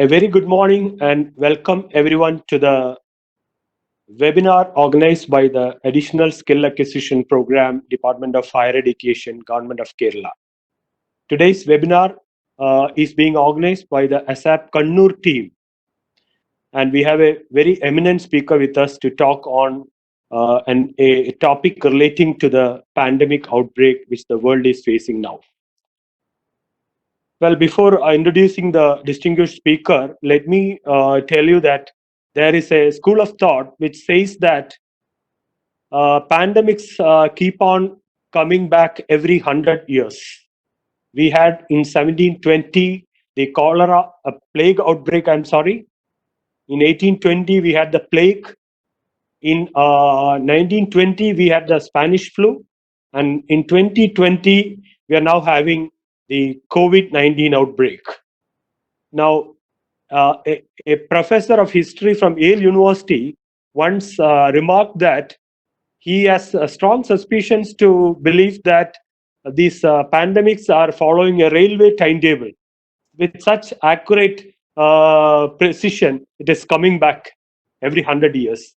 A very good morning and welcome everyone to the webinar organized by the Additional Skill Acquisition Program, Department of Higher Education, Government of Kerala. Today's webinar is being organized by the ASAP Kannur team, and we have a very eminent speaker with us to talk on a topic relating to the pandemic outbreak which the world is facing now. Well, before introducing the distinguished speaker, let me tell you that there is a school of thought which says that pandemics keep on coming back every 100 years. We had in 1720 the cholera, a plague outbreak, I'm sorry. In 1820, we had the plague. In 1920, we had the Spanish flu. And in 2020, we are now having the COVID-19 outbreak. Now, a professor of history from Yale University once remarked that he has strong suspicions to believe that these pandemics are following a railway timetable. With such accurate precision, it is coming back every 100 years.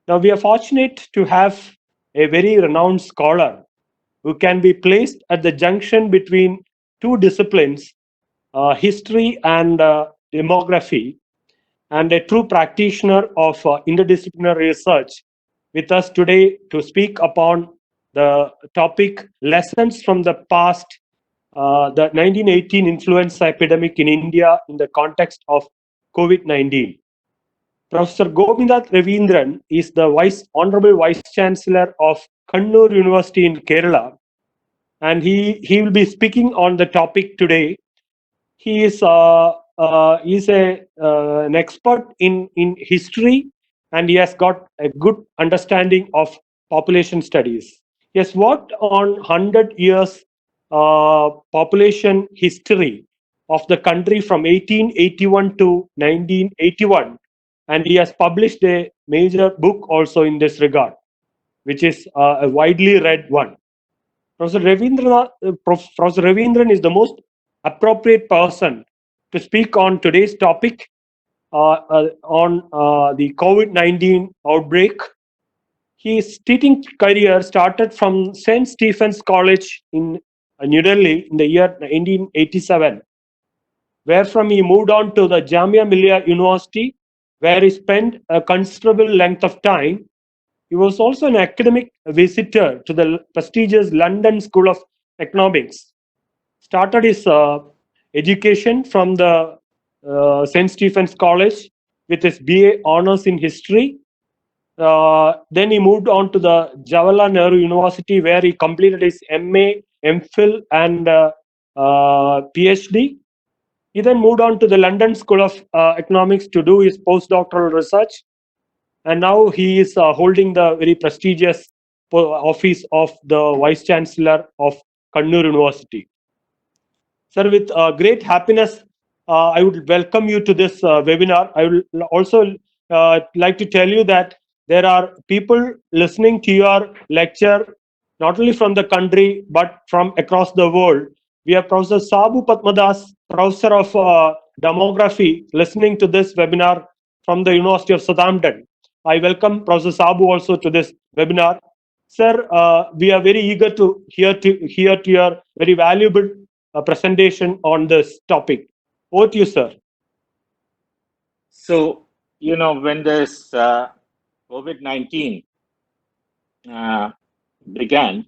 Now, we are fortunate to have a very renowned scholar who can be placed at the junction between two disciplines, history and demography, and a true practitioner of interdisciplinary research with us today to speak upon the topic Lessons from the Past, the 1918 influenza epidemic in India in the context of COVID-19. Professor Gopinath Ravindran is the Honorable Vice Chancellor of Kannur University in Kerala, and he will be speaking on the topic today. He is an expert in history, and he has got a good understanding of population studies. He has worked on 100 years population history of the country from 1881 to 1981, and he has published a major book also in this regard, which is a widely read one. Professor Ravindran is the most appropriate person to speak on today's topic on the COVID-19 outbreak. His teaching career started from St. Stephen's College in New Delhi in the year 1987, where from he moved on to the Jamia Millia University, where he spent a considerable length of time. He was also an academic visitor to the prestigious London School of Economics. Started his education from the St. Stephen's College with his BA honors in history. Then he moved on to the Jawaharlal Nehru University, where he completed his MA, MPhil, and PhD. He then moved on to the London School of Economics to do his postdoctoral research. And now he is holding the very prestigious office of the Vice Chancellor of Kannur University. Sir, with great happiness, I would welcome you to this webinar. I would also like to tell you that there are people listening to your lecture, not only from the country, but from across the world. We have Professor Sabu Padmadas, Professor of Demography, listening to this webinar from the University of Southampton. I welcome Professor Sabu also to this webinar. Sir, we are very eager to hear your very valuable presentation on this topic. Over to you, sir. So, when this COVID-19 began,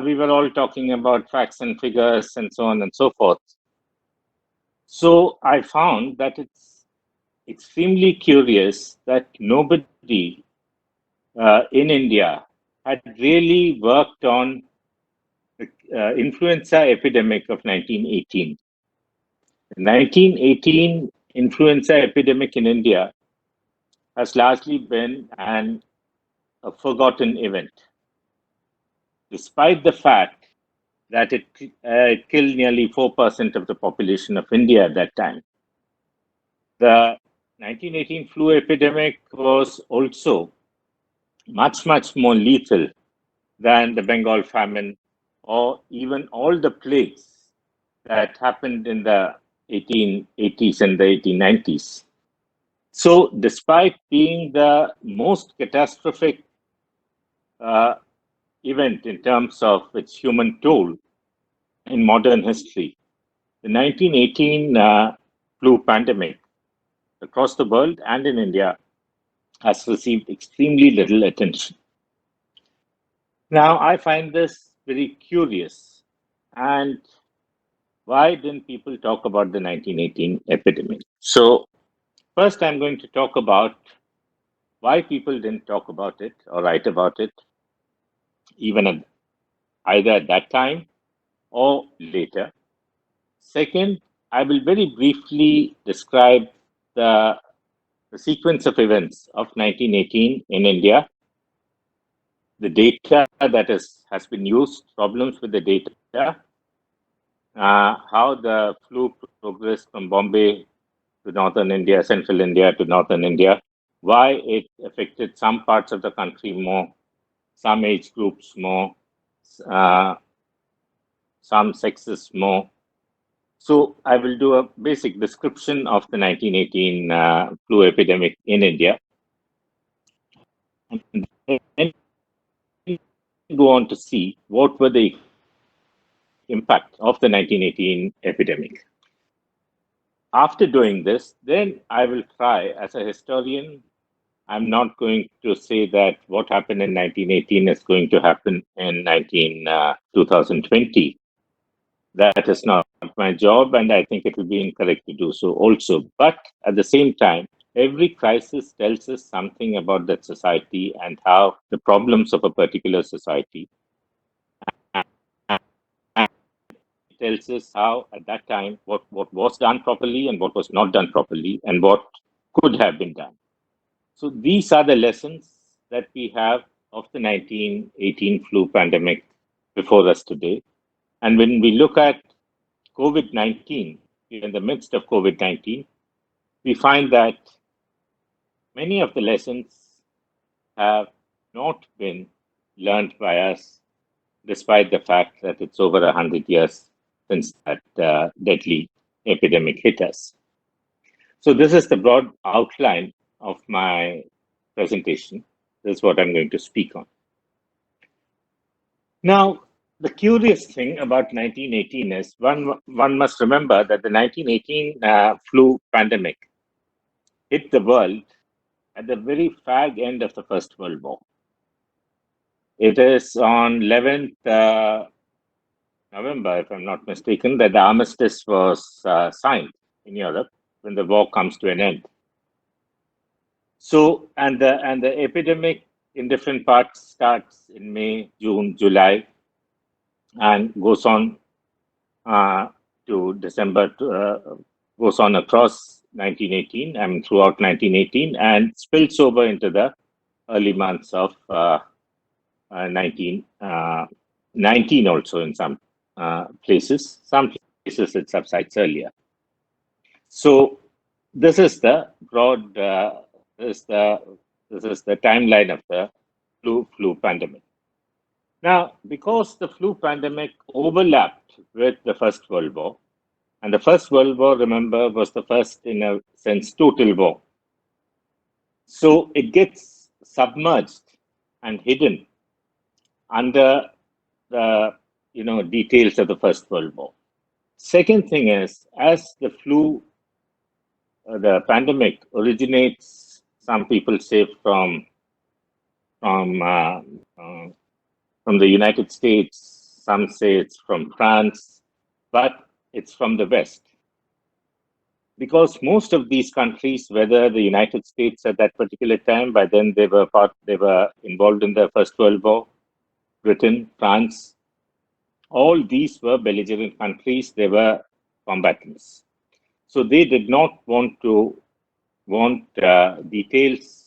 we were all talking about facts and figures and so on and so forth. So I found that it's extremely curious that nobody in India had really worked on the influenza epidemic of 1918. The 1918 influenza epidemic in India has largely been a forgotten event, despite the fact that it killed nearly 4% of the population of India at that time. The 1918 flu epidemic was also much, much more lethal than the Bengal famine or even all the plagues that happened in the 1880s and the 1890s. So, despite being the most catastrophic uh, event in terms of its human toll in modern history, the 1918 flu pandemic across the world and in India has received extremely little attention. Now, I find this very curious. And why didn't people talk about the 1918 epidemic? So, first, I'm going to talk about why people didn't talk about it or write about it, even either at that time or later. Second, I will very briefly describe the, the sequence of events of 1918 in India, the data that has been used, problems with the data, how the flu progressed from Bombay to northern India, central India to northern India, why it affected some parts of the country more, some age groups more, uh, some sexes more. So I will do a basic description of the 1918 flu epidemic in India, and then go on to see what were the impact of the 1918 epidemic. After doing this, then I will try as a historian. I'm not going to say that what happened in 1918 is going to happen in 2020. That is not my job, and I think it will be incorrect to do so also. But at the same time, every crisis tells us something about that society and how the problems of a particular society, and it tells us how at that time what was done properly and what was not done properly and what could have been done. So these are the lessons that we have of the 1918 flu pandemic before us today. And when we look at COVID-19, in the midst of COVID-19, we find that many of the lessons have not been learned by us, despite the fact that it's over 100 years since that deadly epidemic hit us. So this is the broad outline of my presentation. This is what I'm going to speak on. Now, the curious thing about 1918 is one must remember that the 1918 flu pandemic hit the world at the very fag end of the First World War. It is on 11th November, if I'm not mistaken, that the armistice was signed in Europe when the war comes to an end. So, and the epidemic in different parts starts in May, June, July, and goes on to December, goes on across 1918, I mean, throughout 1918, and spills over into the early months of 1919 also in some places. Some places it subsides earlier. So this is the broad, this is the timeline of the flu pandemic. Now, because the flu pandemic overlapped with the First World War, and the First World War, remember, was the first, in a sense, total war. So it gets submerged and hidden under the details of the First World War. Second thing is, as the the pandemic originates, some people say from uh, uh, from the United States, some say it's from France, but it's from the West. Because most of these countries, whether the United States at that particular time, by then they were involved in the First World War, Britain, France, all these were belligerent countries, they were combatants. So they did not want details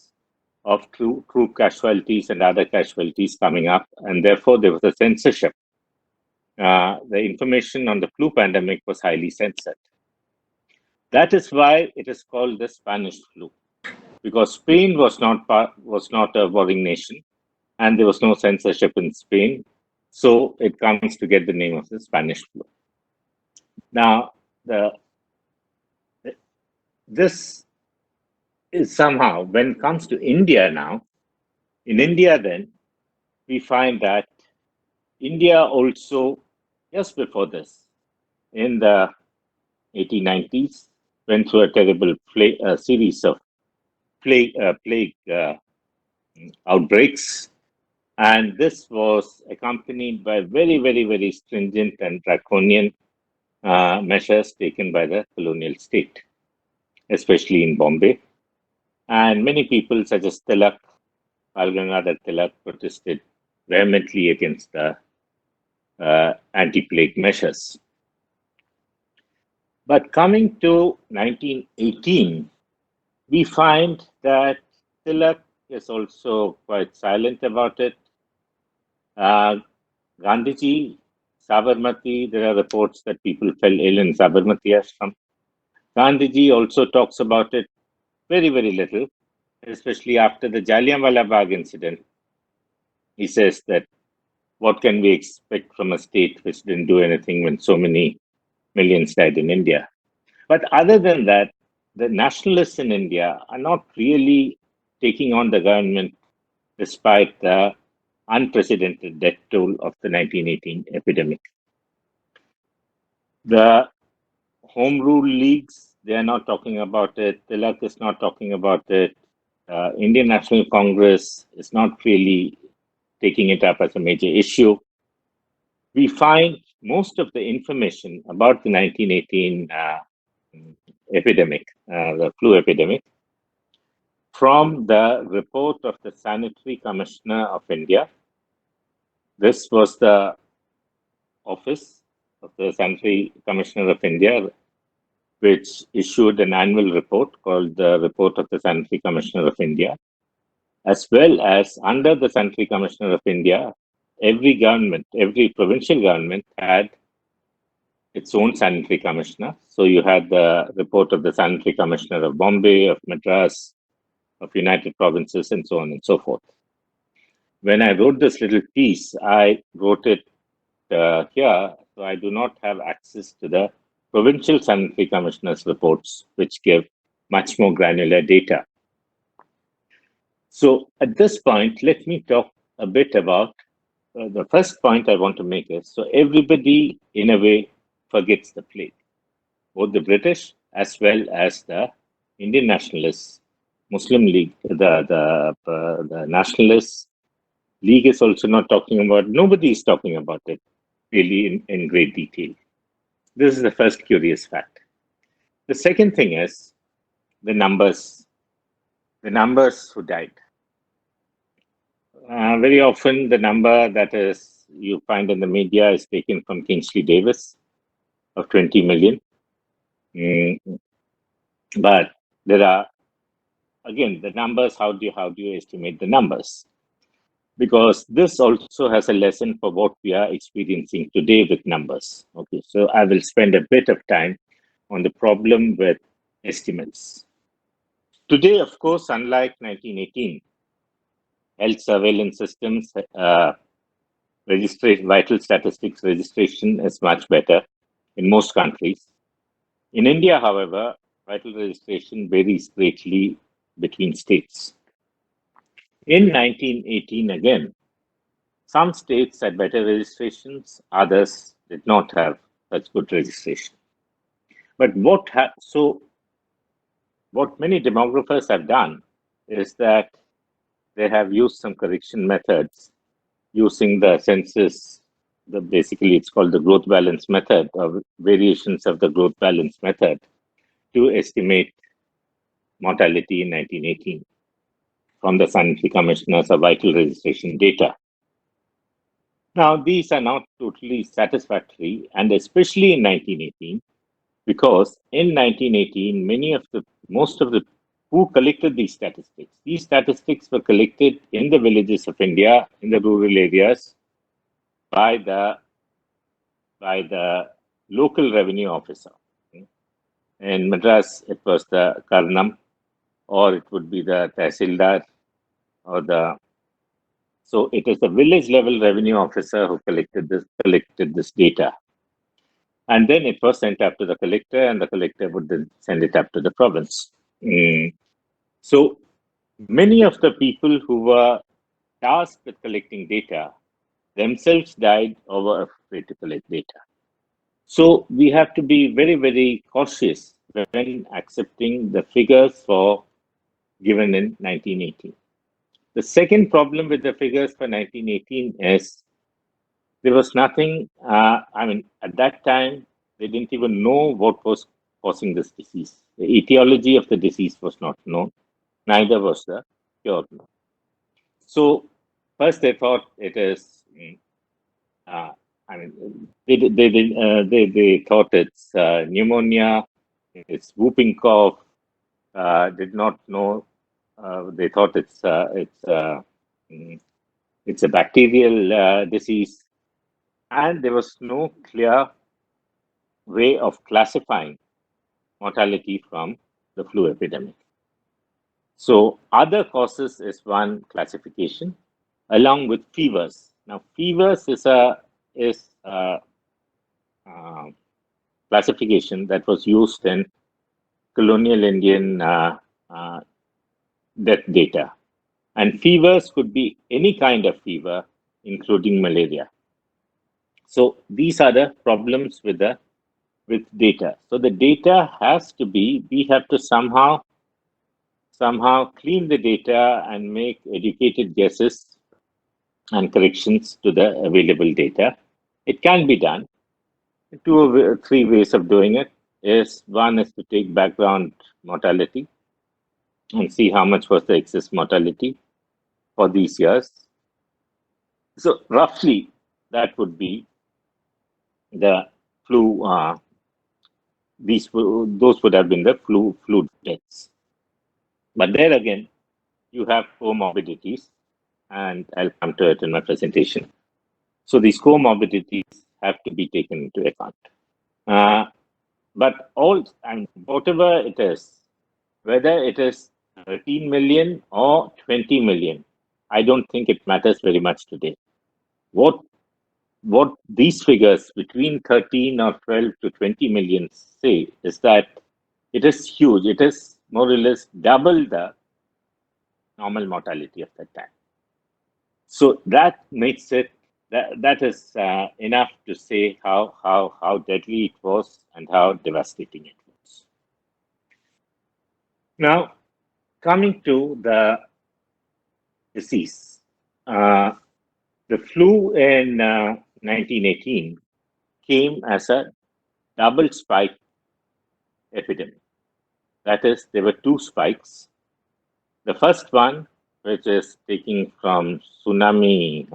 of troop casualties and other casualties coming up, and therefore there was a censorship. The information on the flu pandemic was highly censored. That is why it is called the Spanish flu, because Spain was not a warring nation, and there was no censorship in Spain, so it comes to get the name of the Spanish flu. Now, the this is somehow, when it comes to India now, in India then, we find that India also, just before this, in the 1890s, went through a terrible series of plague outbreaks. And this was accompanied by very, very, very stringent and draconian measures taken by the colonial state, especially in Bombay. And many people, such as Tilak, Balgangadhar Tilak, protested vehemently against the anti-plague measures. But coming to 1918, we find that Tilak is also quite silent about it. Gandhiji, Sabarmati, there are reports that people fell ill in Sabarmati ashram. Gandhiji also talks about it very, very little, especially after the Jallianwala Bagh incident. He says that what can we expect from a state which didn't do anything when so many millions died in India? But other than that, the nationalists in India are not really taking on the government despite the unprecedented death toll of the 1918 epidemic. The home rule leagues, they are not talking about it. Tilak is not talking about it. Indian National Congress is not really taking it up as a major issue. We find most of the information about the 1918 epidemic, the flu epidemic, from the report of the Sanitary Commissioner of India. This was the office of the Sanitary Commissioner of India, which issued an annual report called the Report of the Sanitary Commissioner of India, as well as under the Sanitary Commissioner of India, every government, every provincial government had its own sanitary commissioner. So you had the report of the Sanitary Commissioner of Bombay, of Madras, of United Provinces, and so on and so forth. When I wrote this little piece, I wrote it here, so I do not have access to the provincial sanitary commissioners' reports, which give much more granular data. So at this point, let me talk a bit about the first point I want to make is, so everybody in a way forgets the plague, both the British as well as the Indian nationalists, Muslim League, the nationalists. League is also not talking about, nobody is talking about it really in great detail. This is the first curious fact. The second thing is the numbers who died. Very often the number that is you find in the media is taken from Kingsley Davis of 20 million. But there are, again, the numbers, how do you estimate the numbers? Because this also has a lesson for what we are experiencing today with numbers. Okay, so I will spend a bit of time on the problem with estimates. Today, of course, unlike 1918, health surveillance systems, vital statistics registration is much better in most countries. In India, however, vital registration varies greatly between states. In 1918, again, some states had better registrations, others did not have such good registration. But what many demographers have done is that they have used some correction methods using the census. Basically, it's called the growth balance method, or variations of the growth balance method, to estimate mortality in 1918 from the Sanitary Commissioners of Vital Registration data. Now, these are not totally satisfactory, and especially in 1918, because in 1918, most of the who collected these statistics were collected in the villages of India, in the rural areas, by the local revenue officer. In Madras, it was the Karnam, or it would be the Tehsildar, so it is the village level revenue officer who collected this data. And then it was sent up to the collector, and the collector would then send it up to the province. So many of the people who were tasked with collecting data themselves died or were afraid to collect data. So we have to be very, very cautious when accepting the figures for given in 1918. The second problem with the figures for 1918 is there was nothing, at that time, they didn't even know what was causing this disease. The etiology of the disease was not known, neither was the cure known. So, first they thought it is, uh, they thought it's pneumonia, it's whooping cough, did not know, they thought it's a bacterial disease, and there was no clear way of classifying mortality from the flu epidemic. So other causes is one classification, along with fevers. Now, fevers is a classification that was used in colonial Indian death data, and fevers could be any kind of fever, including malaria. So these are the problems with data. So the data has to be, we have to somehow clean the data and make educated guesses and corrections to the available data. It can be done. Two or three ways of doing it is one is to take background mortality and see how much was the excess mortality for these years. So roughly that would be the flu. Those would have been the flu deaths. But there again, you have comorbidities, and I'll come to it in my presentation. So these comorbidities have to be taken into account. But whatever it is, whether it is 13 million or 20 million, I don't think it matters very much today. What these figures between 13 or 12 to 20 million say is that it is huge. It is more or less double the normal mortality of that time. So that makes it that is enough to say how deadly it was and how devastating it was. Now, coming to the disease, the flu in 1918 came as a double spike epidemic. That is, there were two spikes. The first one, which is taking from tsunami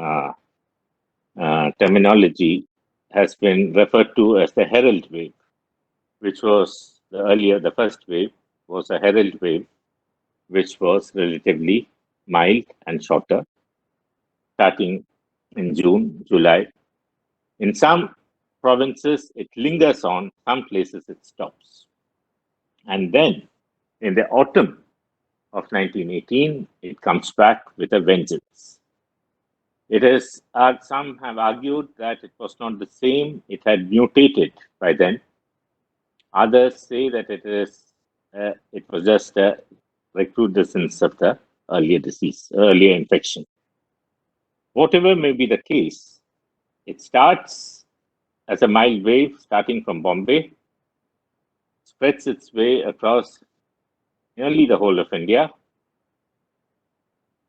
terminology, has been referred to as the herald wave, which was the first wave was a herald wave, which was relatively mild and shorter, starting in June, July. In some provinces, it lingers on, some places it stops. And then in the autumn of 1918, it comes back with a vengeance. It is, some have argued that it was not the same, it had mutated by then. Others say that it was just a recrudescence of the earlier infection. Whatever may be the case, it starts as a mild wave starting from Bombay, spreads its way across nearly the whole of India,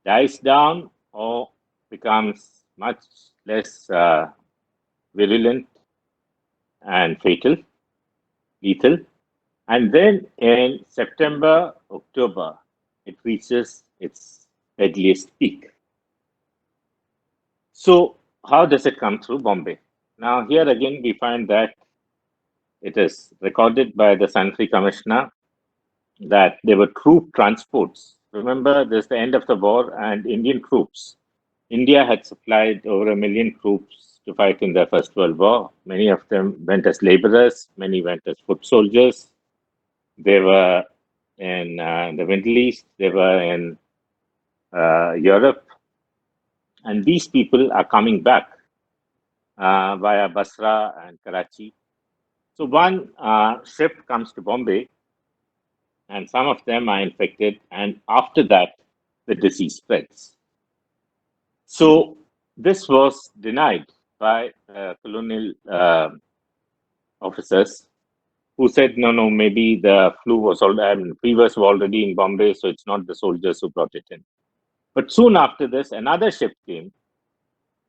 dies down or becomes much less virulent and lethal. And then in September, October, it reaches its deadliest peak. So, how does it come through Bombay? Now, here again, we find that it is recorded by the Sanitary Commissioner that there were troop transports. Remember, this is the end of the war, and Indian troops. India had supplied over 1 million troops to fight in the First World War. Many of them went as laborers, many went as foot soldiers. They were in the Middle East, they were in Europe, and these people are coming back via Basra and Karachi So one ship comes to Bombay, and some of them are infected, and after that, the disease spreads. So this was denied by colonial officers who said, no, maybe the flu was already, fevers were already in Bombay, so it's not the soldiers who brought it in. But soon after this, another ship came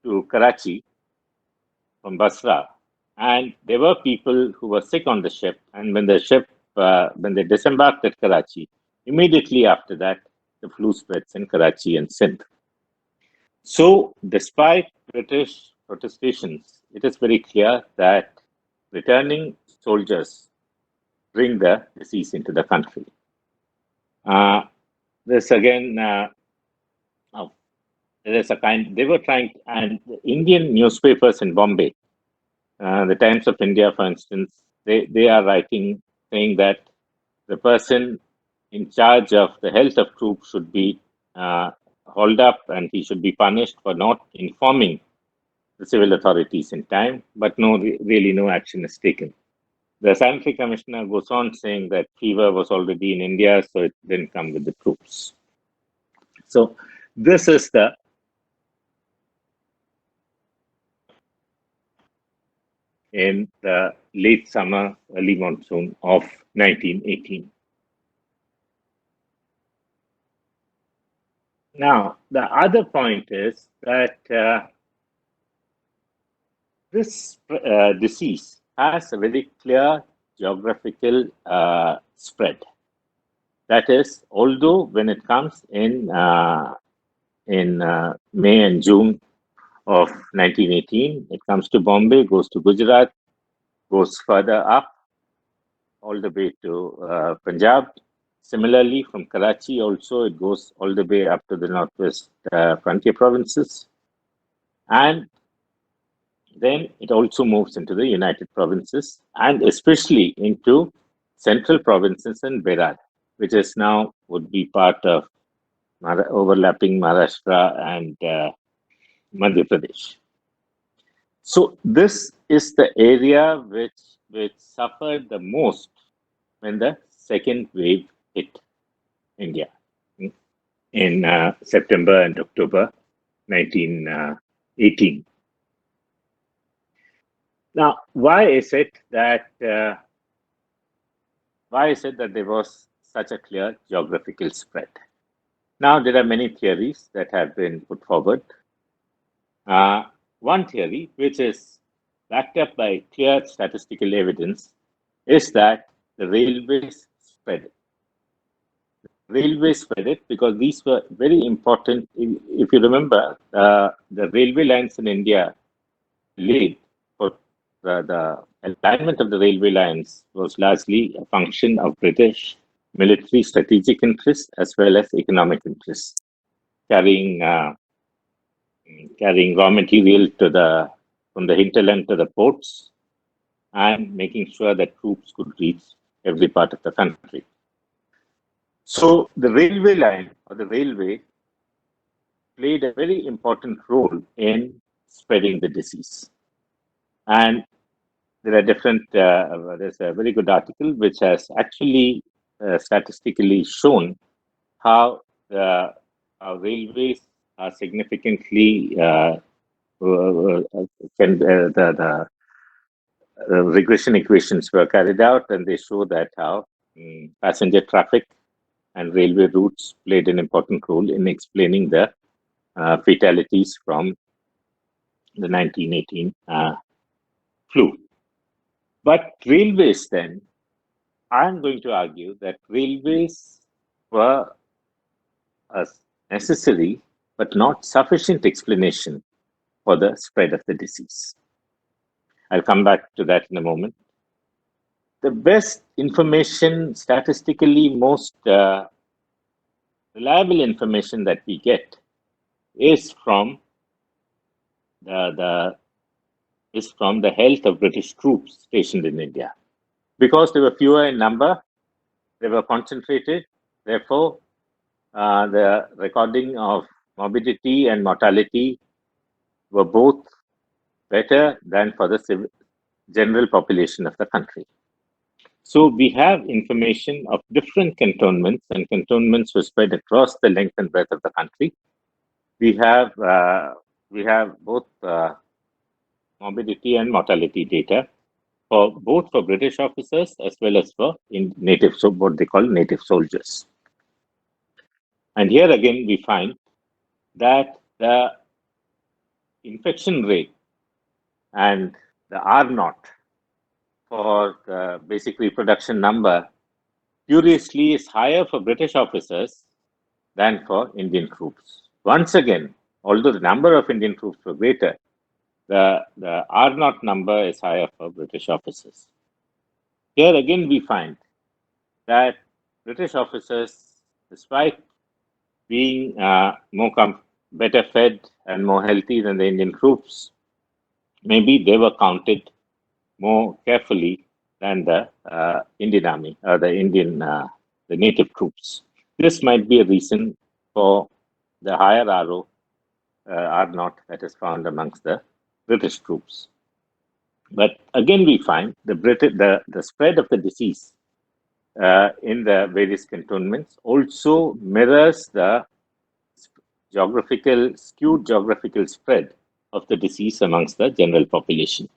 to Karachi from Basra, and there were people who were sick on the ship. And when the ship, when they disembarked at Karachi, immediately after that, the flu spreads in Karachi and Sindh. So, despite British protestations, it is very clear that returning soldiers bring the disease into the country. This again, there's a kind, they were trying, and the Indian newspapers in Bombay, the Times of India, for instance, they are writing saying that the person in charge of the health of troops should be hauled up and he should be punished for not informing the civil authorities in time, but really no action is taken. The sanitary commissioner goes on saying that fever was already in India, so it didn't come with the troops. So this is the in the late summer, early monsoon of 1918. Now, the other point is that this disease has a very clear geographical spread. That is, although when it comes in May and June of 1918, it comes to Bombay, goes to Gujarat, goes further up all the way to Punjab. Similarly, from Karachi also, it goes all the way up to the northwest frontier provinces. And then it also moves into the United Provinces and especially into central provinces and Berar, which is now would be part of overlapping Maharashtra and Madhya Pradesh. So this is the area which suffered the most when the second wave hit India in September and October 1918. Now, why is it that there was such a clear geographical spread? Now, there are many theories that have been put forward. One theory, which is backed up by clear statistical evidence, is that the railways spread it. Railways spread it because these were very important. If you remember, the railway lines in India laid for the alignment of the railway lines was largely a function of British military strategic interests as well as economic interests, carrying raw material from the hinterland to the ports and making sure that troops could reach every part of the country. So the railway line or the railway played a very important role in spreading the disease. And there are different, there's a very good article which has actually statistically shown how railways are significantly, the regression equations were carried out, and they show that how passenger traffic and railway routes played an important role in explaining the fatalities from the 1918 flu. But railways then, I'm going to argue that railways were a necessary but not sufficient explanation for the spread of the disease. I'll come back to that in a moment. The best information, statistically most reliable information that we get is from the health of British troops stationed in India. Because they were fewer in number, they were concentrated. Therefore, the recording of morbidity and mortality were both better than for the general population of the country. So we have information of different cantonments, and cantonments were spread across the length and breadth of the country. We have both morbidity and mortality data for both for British officers as well as for native, so what they call native soldiers. And here again, we find that the infection rate and the R naught for the basic reproduction number, curiously, is higher for British officers than for Indian troops. Once again, although the number of Indian troops were greater, the R naught number is higher for British officers. Here again, we find that British officers, despite being better fed and more healthy than the Indian troops, maybe they were counted more carefully than the Indian army or the native troops. This might be a reason for the higher R naught that is found amongst the British troops. But again, we find the spread of the disease in the various cantonments also mirrors the skewed geographical spread of the disease amongst the general population.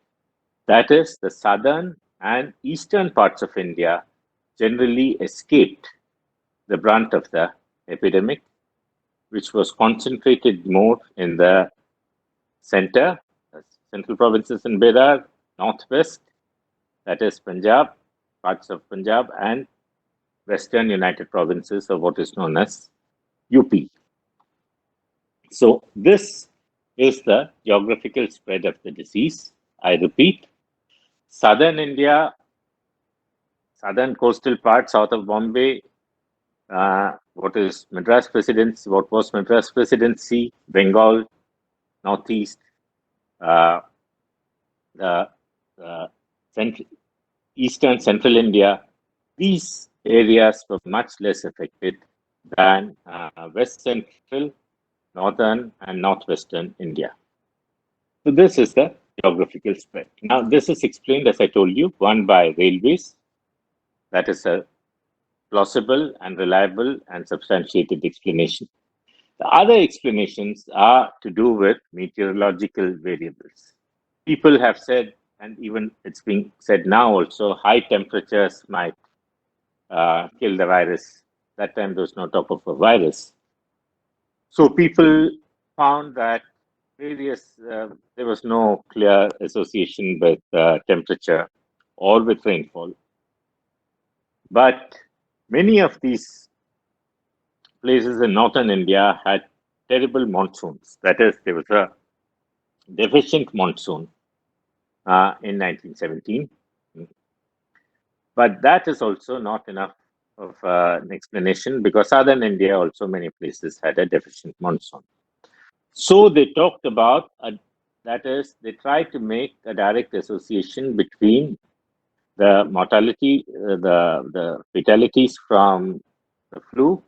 That is, the southern and eastern parts of India generally escaped the brunt of the epidemic, which was concentrated more in the central provinces in Bihar, northwest, that is Punjab, parts of Punjab, and western United Provinces, or what is known as UP. So this is the geographical spread of the disease. I repeat, southern India, southern coastal part, south of Bombay, what was Madras Presidency, Bengal, northeast, the eastern central India. These areas were much less affected than west central, northern, and northwestern India. So this is the geographical spread. Now, this is explained, as I told you, one by railways. That is a plausible and reliable and substantiated explanation. The other explanations are to do with meteorological variables. People have said, and even it's being said now also, high temperatures might kill the virus. That time there was no talk of a virus. So people found that there was no clear association with temperature or with rainfall. But many of these places in northern India had terrible monsoons. That is, there was a deficient monsoon in 1917. But that is also not enough of an explanation, because southern India also many places had a deficient monsoon. So they talked about, that is, they tried to make a direct association between the mortality, the fatalities from the flu,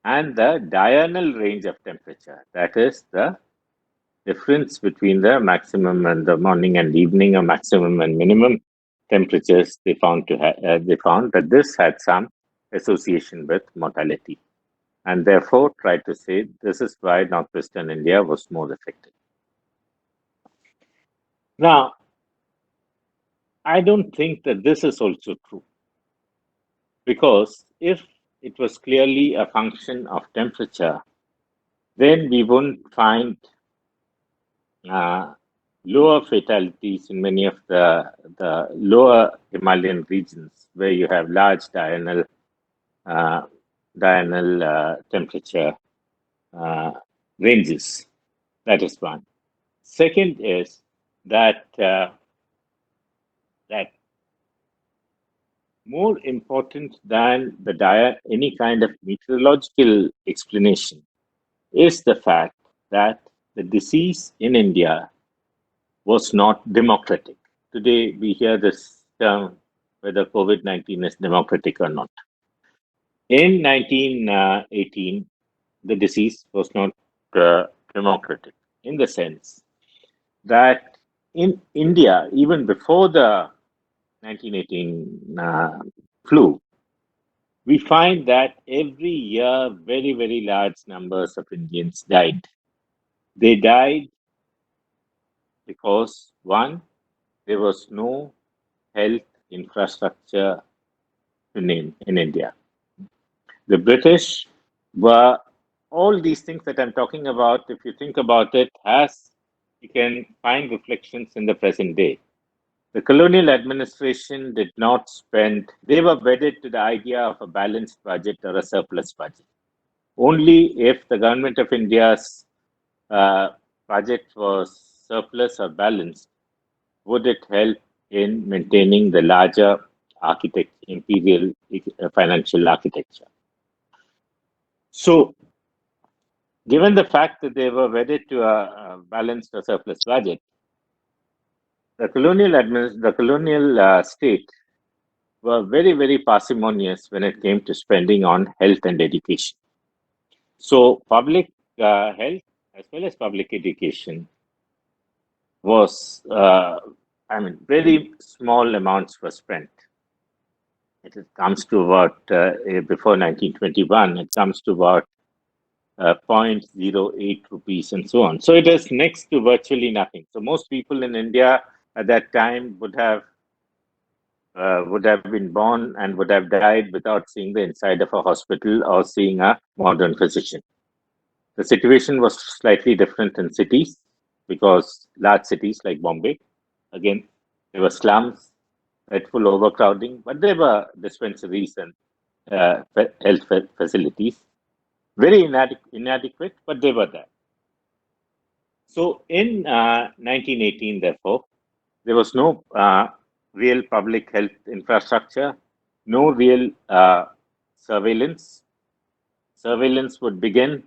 and the diurnal range of temperature. That is the difference between the maximum and the morning and evening, or maximum and minimum temperatures. They found that this had some association with mortality, and therefore tried to say this is why northwestern India was more affected. Now, I don't think that this is also true, because if it was clearly a function of temperature, then we wouldn't find lower fatalities in many of the lower Himalayan regions, where you have large diurnal temperature ranges. That is one. Second is that more important than any kind of meteorological explanation is the fact that the disease in India was not democratic. Today, we hear this term whether COVID-19 is democratic or not. In 1918, the disease was not democratic, in the sense that in India, even before the 1918 flu, we find that every year very, very large numbers of Indians died. They died because, one, there was no health infrastructure in India. The British were all these things that I'm talking about. If you think about it, has you can find reflections in the present day. The colonial administration did not spend; they were wedded to the idea of a balanced budget or a surplus budget. Only if the government of India's uh, budget was surplus or balanced would it help in maintaining the larger imperial financial architecture. So, given the fact that they were wedded to a balanced or surplus budget, the colonial state were very, very parsimonious when it came to spending on health and education. So, public health as well as public education was, very small amounts were spent. It comes to about, before 1921, it comes to about 0.08 rupees and so on. So it is next to virtually nothing. So most people in India at that time would have been born and would have died without seeing the inside of a hospital or seeing a modern physician. The situation was slightly different in cities because large cities like Bombay, again, there were slums, dreadful overcrowding, but there were dispensaries and health facilities. Very inadequate, but they were there. So in 1918, therefore, there was no real public health infrastructure, no real surveillance. Surveillance would begin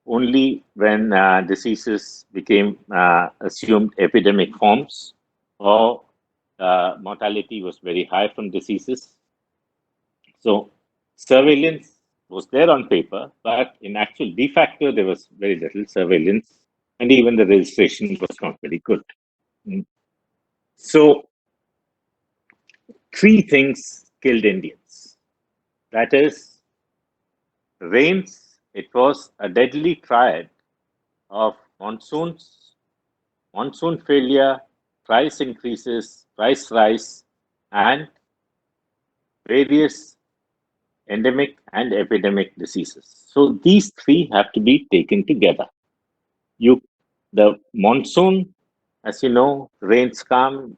only when diseases became assumed epidemic forms or mortality was very high from diseases. So surveillance was there on paper, but in actual de facto, there was very little surveillance, and even the registration was not very good. Mm. So three things killed Indians. That is, rains. It was a deadly triad of monsoons, monsoon failure, price increases, price rise, and various endemic and epidemic diseases. So these three have to be taken together. You, the monsoon, as you know, rains come.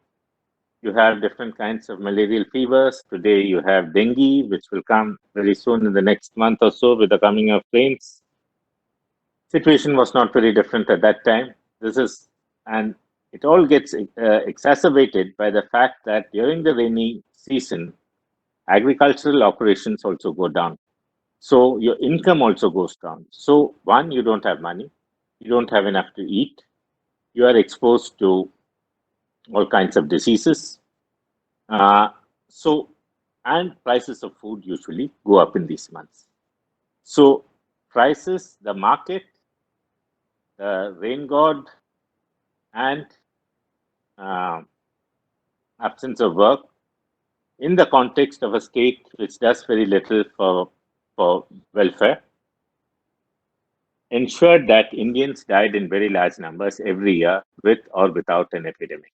You have different kinds of malarial fevers. Today you have dengue, which will come very soon in the next month or so with the coming of rains. Situation was not very different at that time. And it all gets exacerbated by the fact that during the rainy season, agricultural operations also go down. So your income also goes down. So one, you don't have money, you don't have enough to eat, you are exposed to all kinds of diseases. Uh, so and prices of food usually go up in these months. So prices, the market, the rain god, and uh, absence of work in the context of a state which does very little for welfare ensured that Indians died in very large numbers every year with or without an epidemic.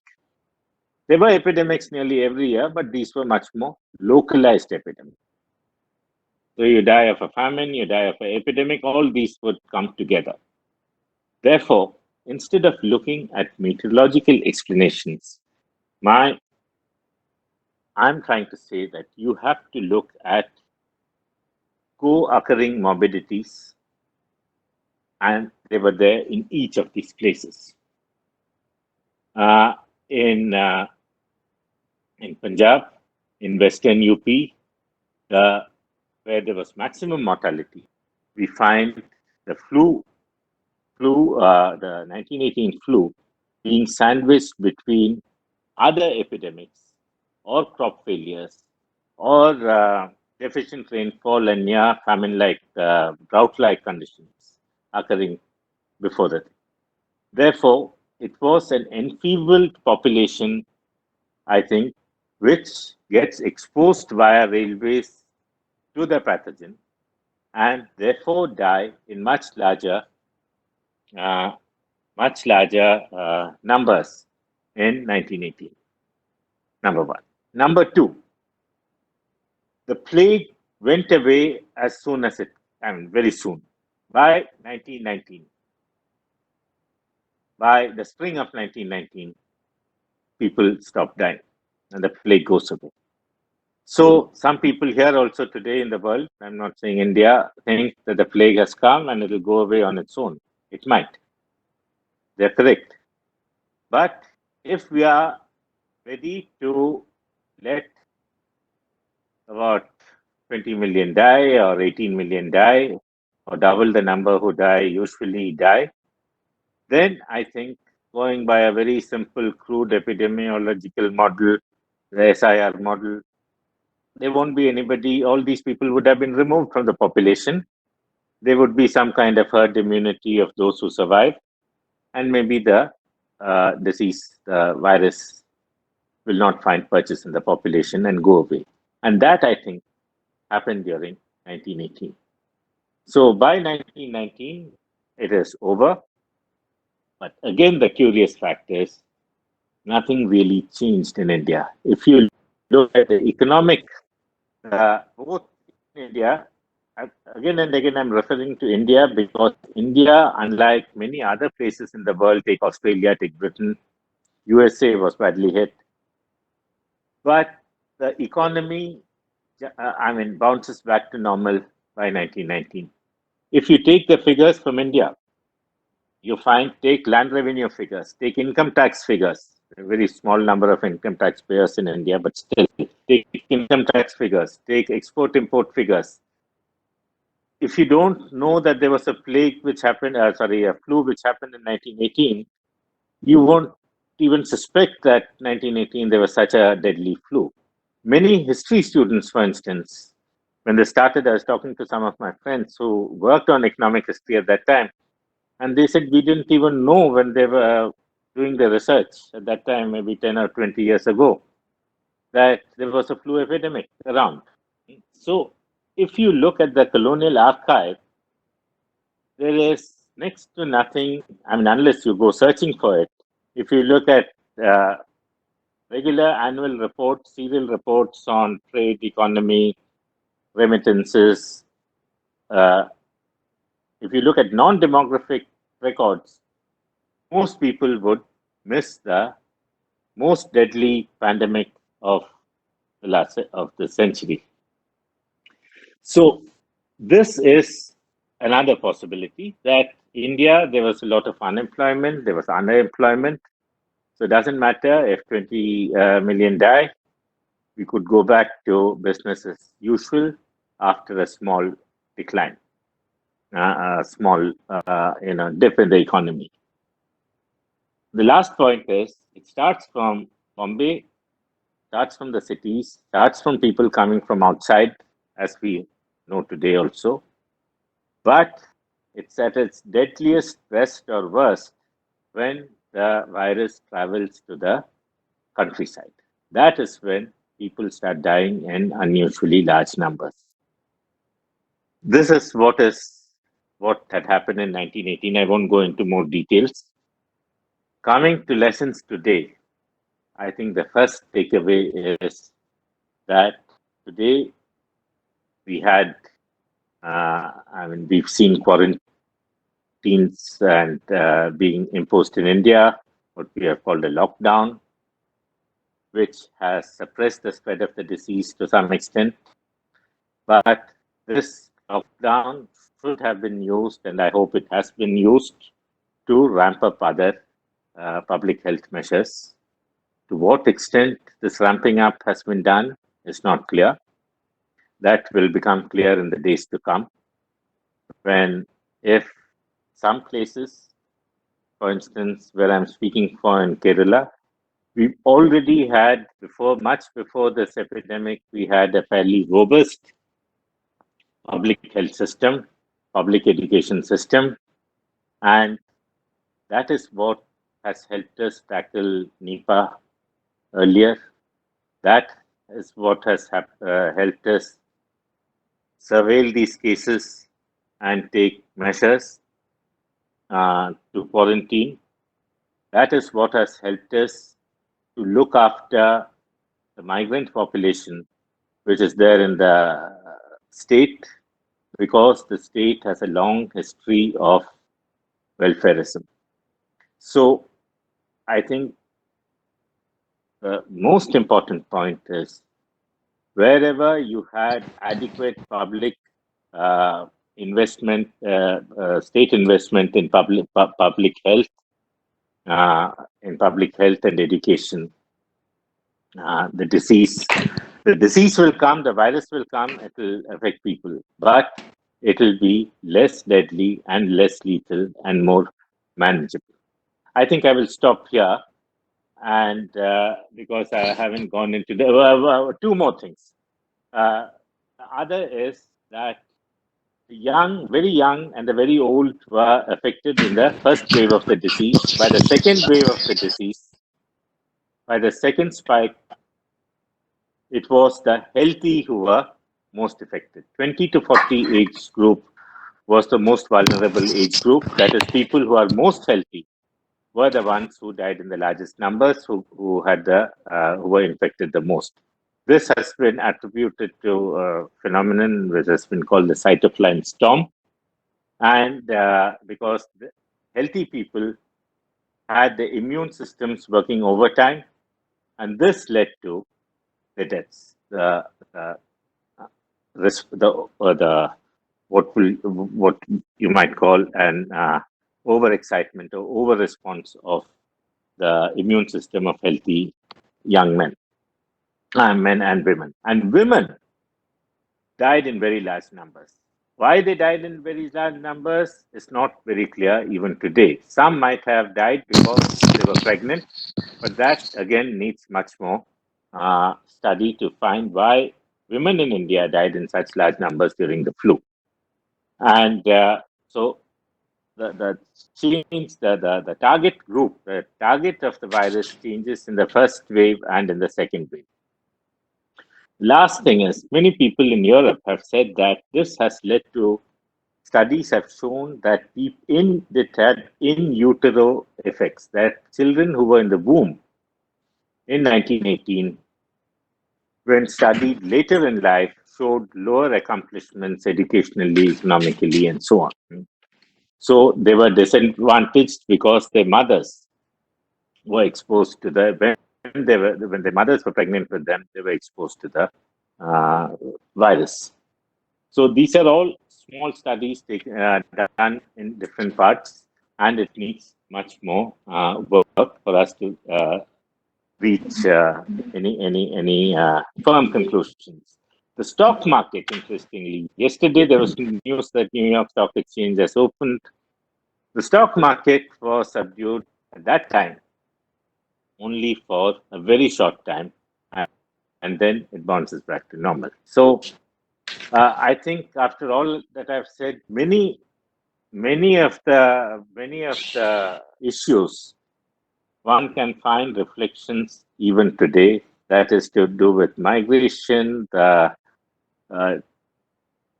There were epidemics nearly every year, but these were much more localized epidemics. So you die of a famine, you die of an epidemic, all these would come together. Therefore, instead of looking at meteorological explanations, my I'm trying to say that you have to look at co-occurring morbidities, and they were there in each of these places. Uh, in in Punjab, in Western UP, where there was maximum mortality, we find the the 1918 flu, being sandwiched between other epidemics or crop failures or deficient rainfall and near famine-like, drought-like conditions occurring before that. Therefore, it was an enfeebled population, I think, which gets exposed via railways to the pathogen and therefore die in uh, much larger numbers in 1918. Number one. Number two, the plague went away as soon as very soon. By 1919, by the spring of 1919, people stop dying and the plague goes away. So some people here also today in the world, I'm not saying India, think that the plague has come and it will go away on its own. It might. They're correct. But if we are ready to let about 20 million die or 18 million die or double the number who usually die, then I think going by a very simple, crude epidemiological model, the SIR model, there won't be anybody, all these people would have been removed from the population. There would be some kind of herd immunity of those who survive, and maybe the the virus will not find purchase in the population and go away. And that, I think, happened during 1918. So by 1919, it is over. But again, the curious fact is nothing really changed in India. If you look at the economic, both in India, again and again, I'm referring to India because India, unlike many other places in the world, take Australia, take Britain, USA was badly hit. But the economy, bounces back to normal by 1919. If you take the figures from India, you find, take land revenue figures, take income tax figures, a very small number of income taxpayers in India, but still, take income tax figures, take export import figures. If you don't know that there was a plague which happened, a flu which happened in 1918, you won't even suspect that 1918 there was such a deadly flu. Many history students, for instance, when they started, I was talking to some of my friends who worked on economic history at that time, and they said we didn't even know when they were doing the research at that time, maybe 10 or 20 years ago, that there was a flu epidemic around. So, if you look at the colonial archive, there is next to nothing, unless you go searching for it. If you look at uh, regular annual reports, serial reports on trade, economy, remittances, uh, if you look at non demographic records, most people would miss the most deadly pandemic of the century. So this is another possibility that India, there was a lot of unemployment, there was underemployment. So it doesn't matter if 20 million die, we could go back to business as usual after a small decline, a small dip in the economy. The last point is it starts from Bombay, starts from the cities, starts from people coming from outside, as we know today also. But it's at its deadliest, best, or worst when the virus travels to the countryside. That is when people start dying in unusually large numbers. This is what had happened in 1918. I won't go into more details. Coming to lessons today, I think the first takeaway is that today we had, we've seen quarantines and being imposed in India, what we have called a lockdown, which has suppressed the spread of the disease to some extent. But this lockdown should have been used, and I hope it has been used, to ramp up other public health measures. To what extent this ramping up has been done is not clear. That will become clear in the days to come. When, if some places, for instance, where I'm speaking for in Kerala, we already had much before this epidemic, we had a fairly robust public health system, public education system, and that is what has helped us tackle Nipah earlier. That is what has helped us surveil these cases and take measures to quarantine. That is what has helped us to look after the migrant population, which is there in the state, because the state has a long history of welfareism. So I think the most important point is wherever you had adequate public investment, state investment in public health, uh, and education, the disease will come, the virus will come, it will affect people, but it will be less deadly and less lethal and more manageable. I think I will stop here, and because I haven't gone into the two more things. The other is that the young, very young, and the very old were affected in the first wave of the disease. By the second wave of the disease, by the second spike, it was the healthy who were most affected. 20 to 40 age group was the most vulnerable age group. That is, people who are most healthy were the ones who died in the largest numbers, who had who were infected the most. This has been attributed to a phenomenon which has been called the cytokine storm, and because the healthy people had the immune systems working overtime, and this led to the deaths, the the what you might call an overexcitement or over response of the immune system of healthy young men and women. And women died in very large numbers. Why they died in very large numbers is not very clear even today. Some might have died because they were pregnant, but that again needs much more study to find why women in India died in such large numbers during the flu. And so the change, the target group, the target of the virus changes in the first wave and in the second wave. Last thing is, many people in Europe have said that this has led to studies have shown that it had in utero effects, that children who were in the womb in 1918, when studied later in life, showed lower accomplishments educationally, economically, and so on. So they were disadvantaged because their mothers were exposed to when their mothers were pregnant with them, they were exposed to the virus. So these are all small studies done in different parts, and it needs much more work for us to reach any firm conclusions. The stock market, interestingly, yesterday there was news that New York Stock Exchange has opened. The stock market was subdued at that time only for a very short time, and then it bounces back to normal. So I think after all that I've said, many of the issues, one can find reflections even today. That is to do with migration, the uh,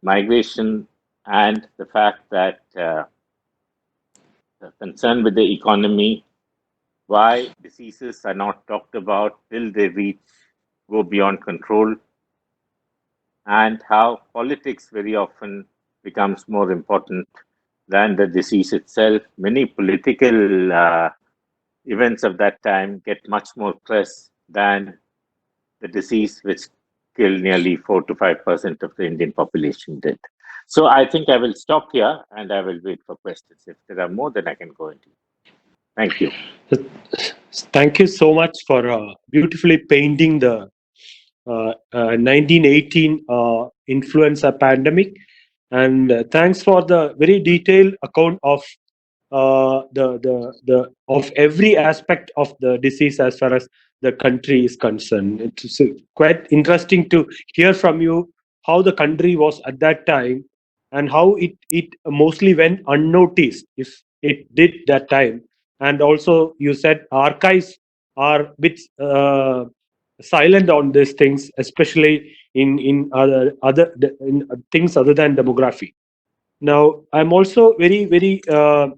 migration, and the fact that the concern with the economy, why diseases are not talked about till they go beyond control, and how politics very often becomes more important than the disease itself. Many political events of that time get much more press than the disease, which killed nearly 4 to 5% of the Indian population did. So I think I will stop here and I will wait for questions. If there are more, then I can go into. Thank you. Thank you so much for beautifully painting the 1918 influenza pandemic, and thanks for the very detailed account of the of every aspect of the disease as far as the country is concerned. It's quite interesting to hear from you how the country was at that time and how it mostly went unnoticed if it did that time. and also you said archives are a bit silent on these things, especially in in things other than demography. Now, I'm also very uh,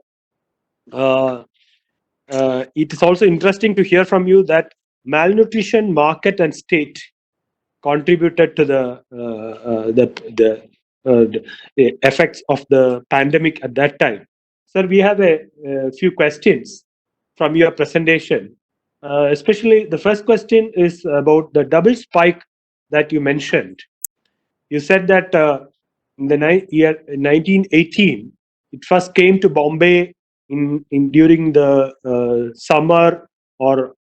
it is also interesting to hear from you that malnutrition, market, and state contributed to the effects of the pandemic at that time. Sir, we have a few questions from your presentation. Especially the first question is about the double spike that you mentioned. You said that in the year 1918, it first came to Bombay in during the summer or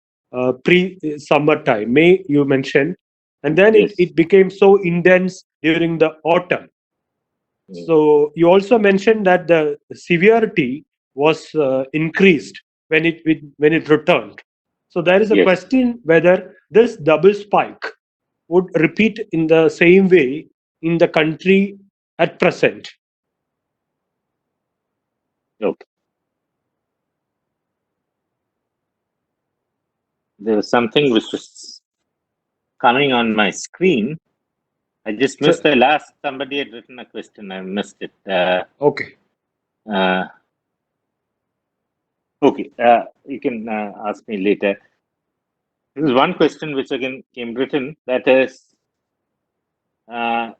pre-summer time. May you mentioned, and then Yes. it became so intense during the autumn. Yes. So you also mentioned that the severity was increased when it returned. So there is a Yes. question whether this double spike would repeat in the same way in the country at present. Okay. There was something which was coming on my screen. I just missed the last. Somebody had written a question. I missed it. Okay. Okay. You can ask me later. This is one question which again came written. That is,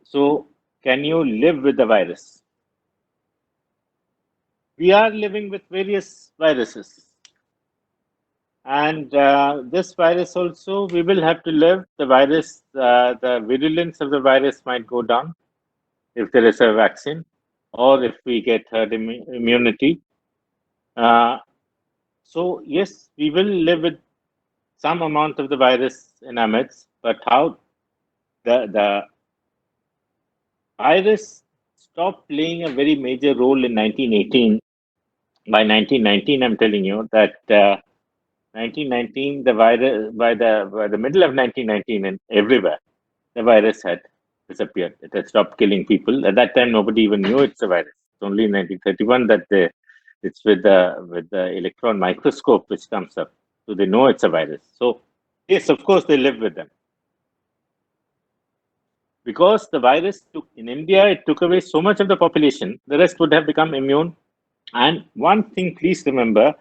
so can you live with the virus? We are living with various viruses. And this virus also, we will have to live. The virus, the virulence of the virus might go down if there is a vaccine or if we get herd immunity. So, yes, we will live with some amount of the virus in our midst, but how the virus stopped playing a very major role in 1918. By 1919, I'm telling you that 1919, the virus by the middle of 1919, and everywhere the virus had disappeared. It had stopped killing people. At that time, nobody even knew it's a virus. It's only in 1931 that it's with the electron microscope which comes up, so they know it's a virus. So yes, of course, they live with them because the virus took in India. It took away so much of the population. The rest would have become immune. And one thing, please remember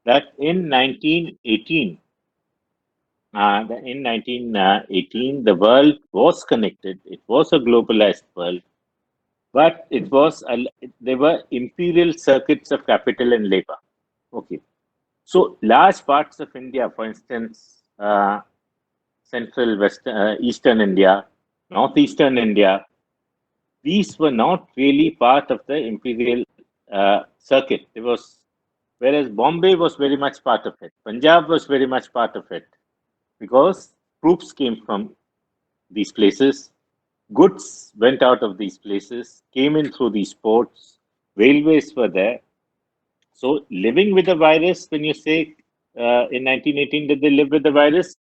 that in 1918, the world was connected. It was a globalized world, but there were imperial circuits of capital and labor. Okay, so large parts of India, for instance, central, eastern India, northeastern India, these were not really part of the imperial circuit. Whereas Bombay was very much part of it. Punjab was very much part of it because troops came from these places, goods went out of these places, came in through these ports, railways were there. So, living with the virus, when you say in 1918, did they live with the virus?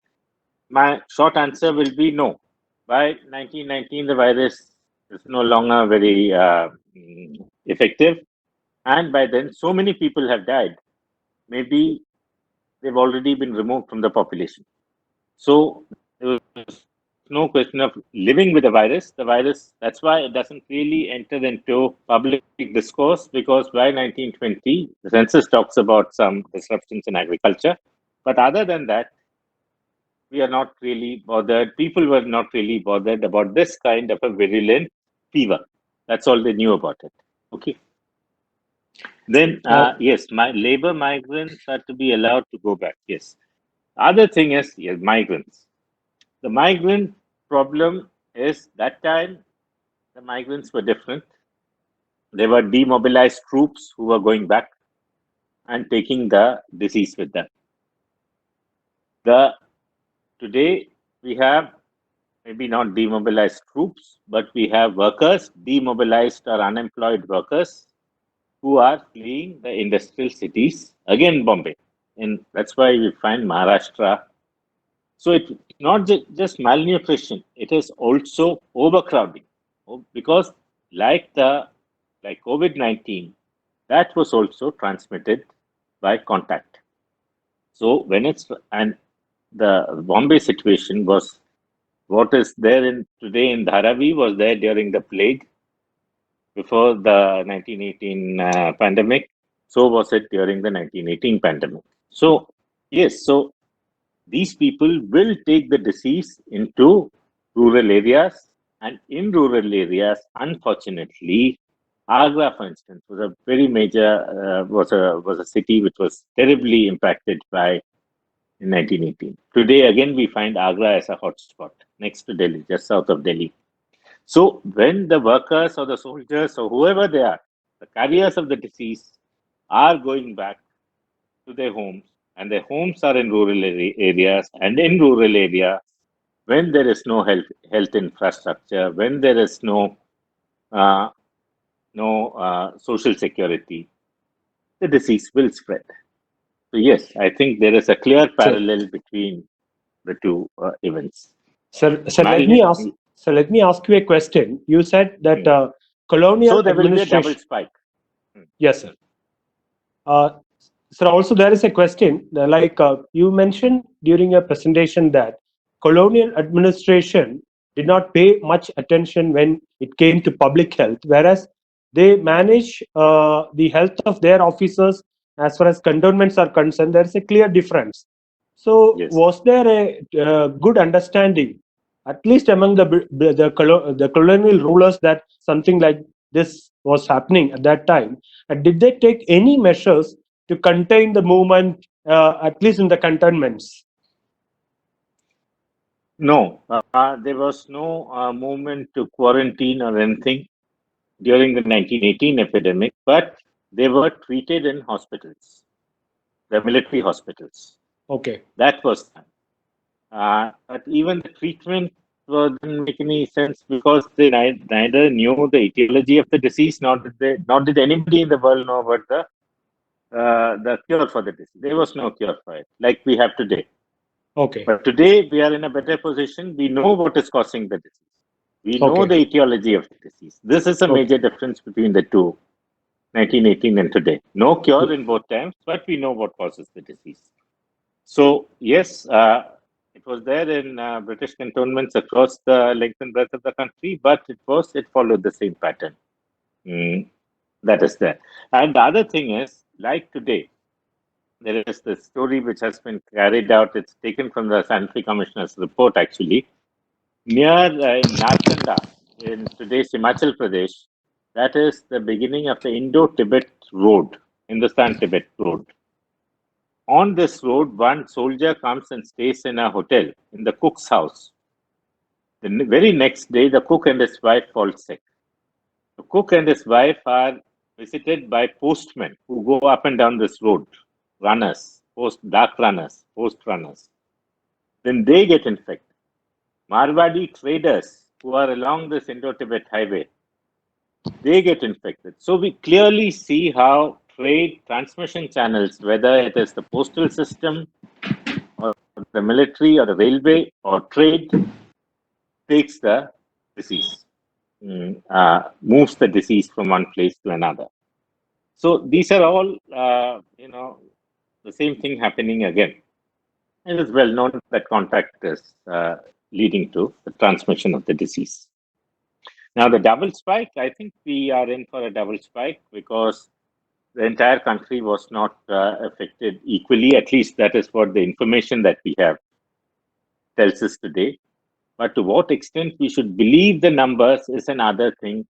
My short answer will be no. By 1919, the virus is no longer very effective. And by then, so many people have died. Maybe they've already been removed from the population. So, there was no question of living with the virus. The virus, that's why it doesn't really enter into public discourse because by 1920, the census talks about some disruptions in agriculture. But other than that, we are not really bothered. People were not really bothered about this kind of a virulent fever. That's all they knew about it. Okay. Then, yes, my labor migrants are to be allowed to go back. Yes. Other thing is, yes, migrants. The migrant problem is that time the migrants were different. They were demobilized troops who were going back and taking the disease with them. Today we have maybe not demobilized troops, but we have workers, demobilized or unemployed workers who are fleeing the industrial cities, again Bombay. And that's why we find Maharashtra. So it's not just malnutrition, it is also overcrowding. Because like COVID-19, that was also transmitted by contact. So when it's and the Bombay situation was what is there in today in Dharavi was there during the plague before the 1918 pandemic. So was it during the 1918 pandemic. So yes, so these people will take the disease into rural areas, and in rural areas, unfortunately, Agra, for instance, was a very major was a city which was terribly impacted by in 1918. Today, again, we find Agra as a hotspot next to Delhi, just south of Delhi. So, when the workers or the soldiers or whoever they are, the carriers of the disease, are going back to their homes, and their homes are in rural areas, and in rural area, when there is no health infrastructure, when there is uh, no social security, the disease will spread. So yes, I think there is a clear Sir, parallel between the two events. sir, sir, let me Malin, ask. So let me ask you a question. You said that mm. colonial So there will be a double administration. spike. Mm. Yes, sir. Uh, Sir, also there is a question, like you mentioned during your presentation that colonial administration did not pay much attention when it came to public health, whereas they manage the health of their officers as far as cantonments are concerned. There is a clear difference. So, Yes. was there a good understanding, at least among the colonial rulers, that something like this was happening at that time? And did they take any measures to contain the movement, at least in the cantonments? No, there was no movement to quarantine or anything during the 1918 epidemic, but they were treated in hospitals, the military hospitals. Okay. That was done. But even the treatment didn't make any sense because they neither knew the etiology of the disease, nor did anybody in the world know about the cure for the disease. There was no cure for it, like we have today. Okay. But today we are in a better position. We know what is causing the disease. We know Okay. the etiology of the disease. This is a Okay. major difference between the two, 1918 and today. No cure in both times, but we know what causes the disease. So, yes, it was there in British cantonments across the length and breadth of the country, but it followed the same pattern. Mm, that is there. And the other thing is, like today, there is this story which has been carried out. It's taken from the Sanitary Commissioner's report, actually. Near Narkanda, in today's Himachal Pradesh, that is the beginning of the Indo-Tibet road, Hindustan-Tibet road. On this road, one soldier comes and stays in a hotel in the cook's house. The very next day, the cook and his wife fall sick. The cook and his wife are visited by postmen who go up and down this road, runners, dark runners, post runners. Then they get infected. Marwadi traders who are along this Indo-Tibet highway, they get infected. So we clearly see how trade transmission channels, whether it is the postal system or the military or the railway or trade, takes the disease, moves the disease from one place to another. So these are all, the same thing happening again. It is well known that contact is leading to the transmission of the disease. Now, the double spike, I think we are in for a double spike because the entire country was not affected equally. At least that is what the information that we have tells us today. But to what extent we should believe the numbers is another thing.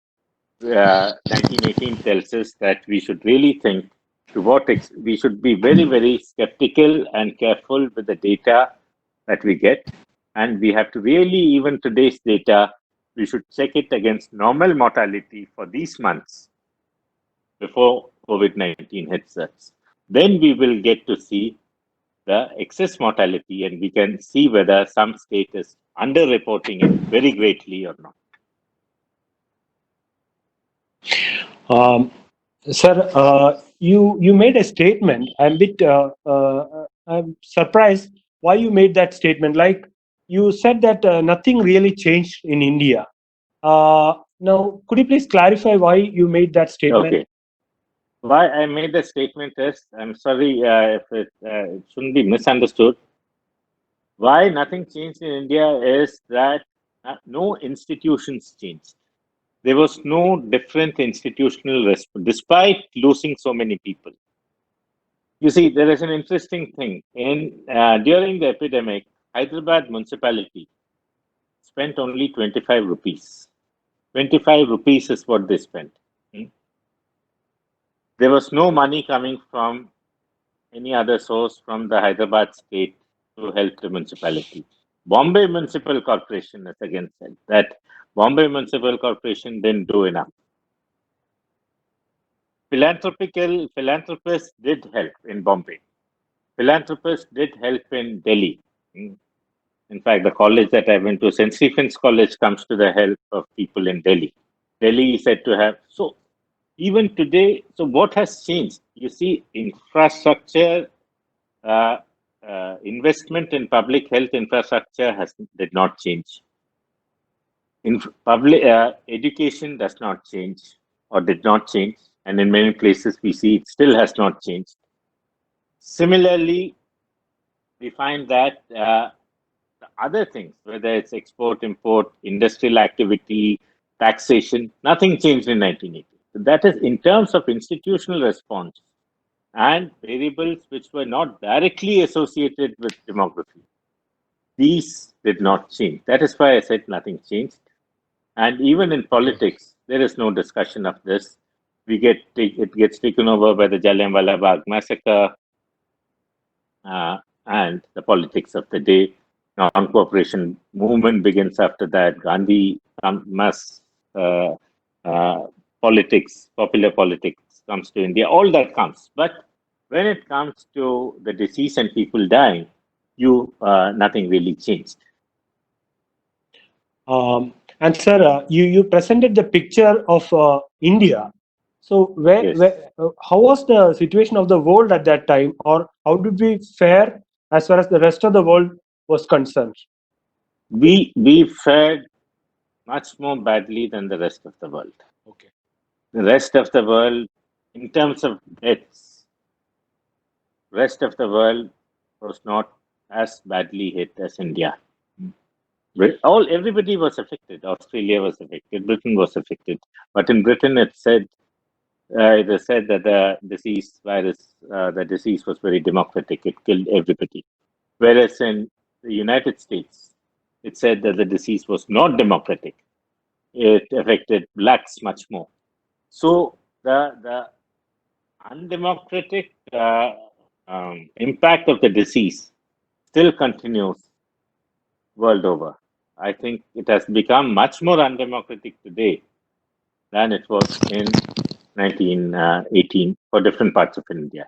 1918 tells us that we should really think we should be very, very skeptical and careful with the data that we get. And we have to really, even today's data, we should check it against normal mortality for these months before COVID-19 hits us. Then we will get to see the excess mortality and we can see whether some state is underreporting it very greatly or not. Um, Sir, you made a statement. I'm surprised why you made that statement. Like you said that nothing really changed in India. Now, could you please clarify why you made that statement? Okay. why I made the statement is, I'm sorry if it shouldn't be misunderstood. Why nothing changed in India is that no institutions changed. There was no different institutional response, despite losing so many people. You see, there is an interesting thing. During the epidemic, Hyderabad municipality spent only 25 rupees. 25 rupees is what they spent. Hmm. There was no money coming from any other source from the Hyderabad state to help the municipality. Bombay Municipal Corporation has again said that Bombay Municipal Corporation didn't do enough. Philanthropists did help in Bombay. Philanthropists did help in Delhi. Hmm. In fact, the college that I went to, St. Stephen's College, comes to the help of people in Delhi. Delhi is said to have. So, even today, so what has changed? You see, infrastructure, uh, investment in public health infrastructure did not change. In public education does not change or did not change. And in many places, we see it still has not changed. Similarly, we find that other things, whether it's export, import, industrial activity, taxation, nothing changed in 1980. So that is in terms of institutional response and variables which were not directly associated with demography. These did not change. That is why I said nothing changed. And even in politics, there is no discussion of this. It gets taken over by the Jallianwala Bagh massacre, and the politics of the day. Non-cooperation movement begins after that. Gandhi mass uh, uh, politics, popular politics comes to India. All that comes, but when it comes to the disease and people dying, nothing really changed. And sir, you presented the picture of India. So Yes, how was the situation of the world at that time, or how did we fare as far as the rest of the world was concerned? we fared much more badly than the rest of the world. Okay. The rest of the world, in terms of deaths, rest of the world was not as badly hit as India. Everybody was affected. Australia was affected. Britain was affected. But in Britain, it was said that the disease was very democratic. It killed everybody. Whereas in the United States, it said that the disease was not democratic. It affected blacks much more. So the undemocratic impact of the disease still continues world over. I think it has become much more undemocratic today than it was in 1918 for different parts of India.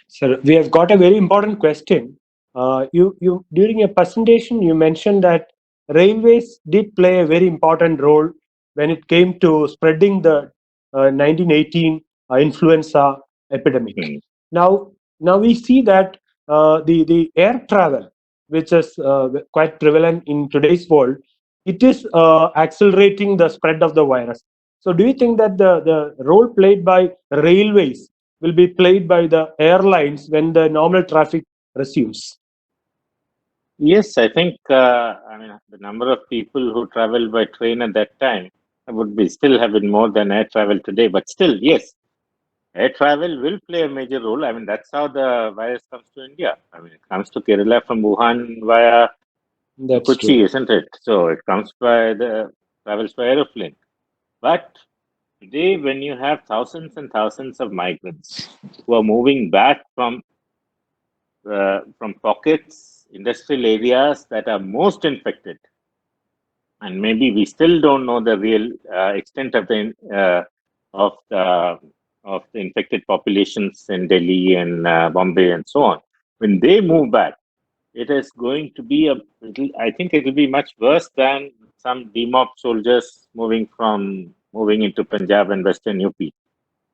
So we have got a very important question. You during your presentation you mentioned that railways did play a very important role when it came to spreading the 1918 influenza epidemic. Hmm. Now, now we see that the air travel, which is quite prevalent in today's world, it is accelerating the spread of the virus. So, do you think that the role played by railways will be played by the airlines when the normal traffic resumes? Yes, I think the number of people who traveled by train at that time would be still have been more than air travel today. But still, yes, air travel will play a major role. I mean, that's how the virus comes to India. I mean, it comes to Kerala from Wuhan via That's Kochi, true. isn't it? So it comes by the travels by aeroplane. But today, when you have thousands and thousands of migrants who are moving back from pockets, industrial areas that are most infected, and maybe we still don't know the real extent of the of the infected populations in Delhi and Bombay and so on. When they move back, it is going to be I think it will be much worse than some demob soldiers moving into Punjab and Western UP.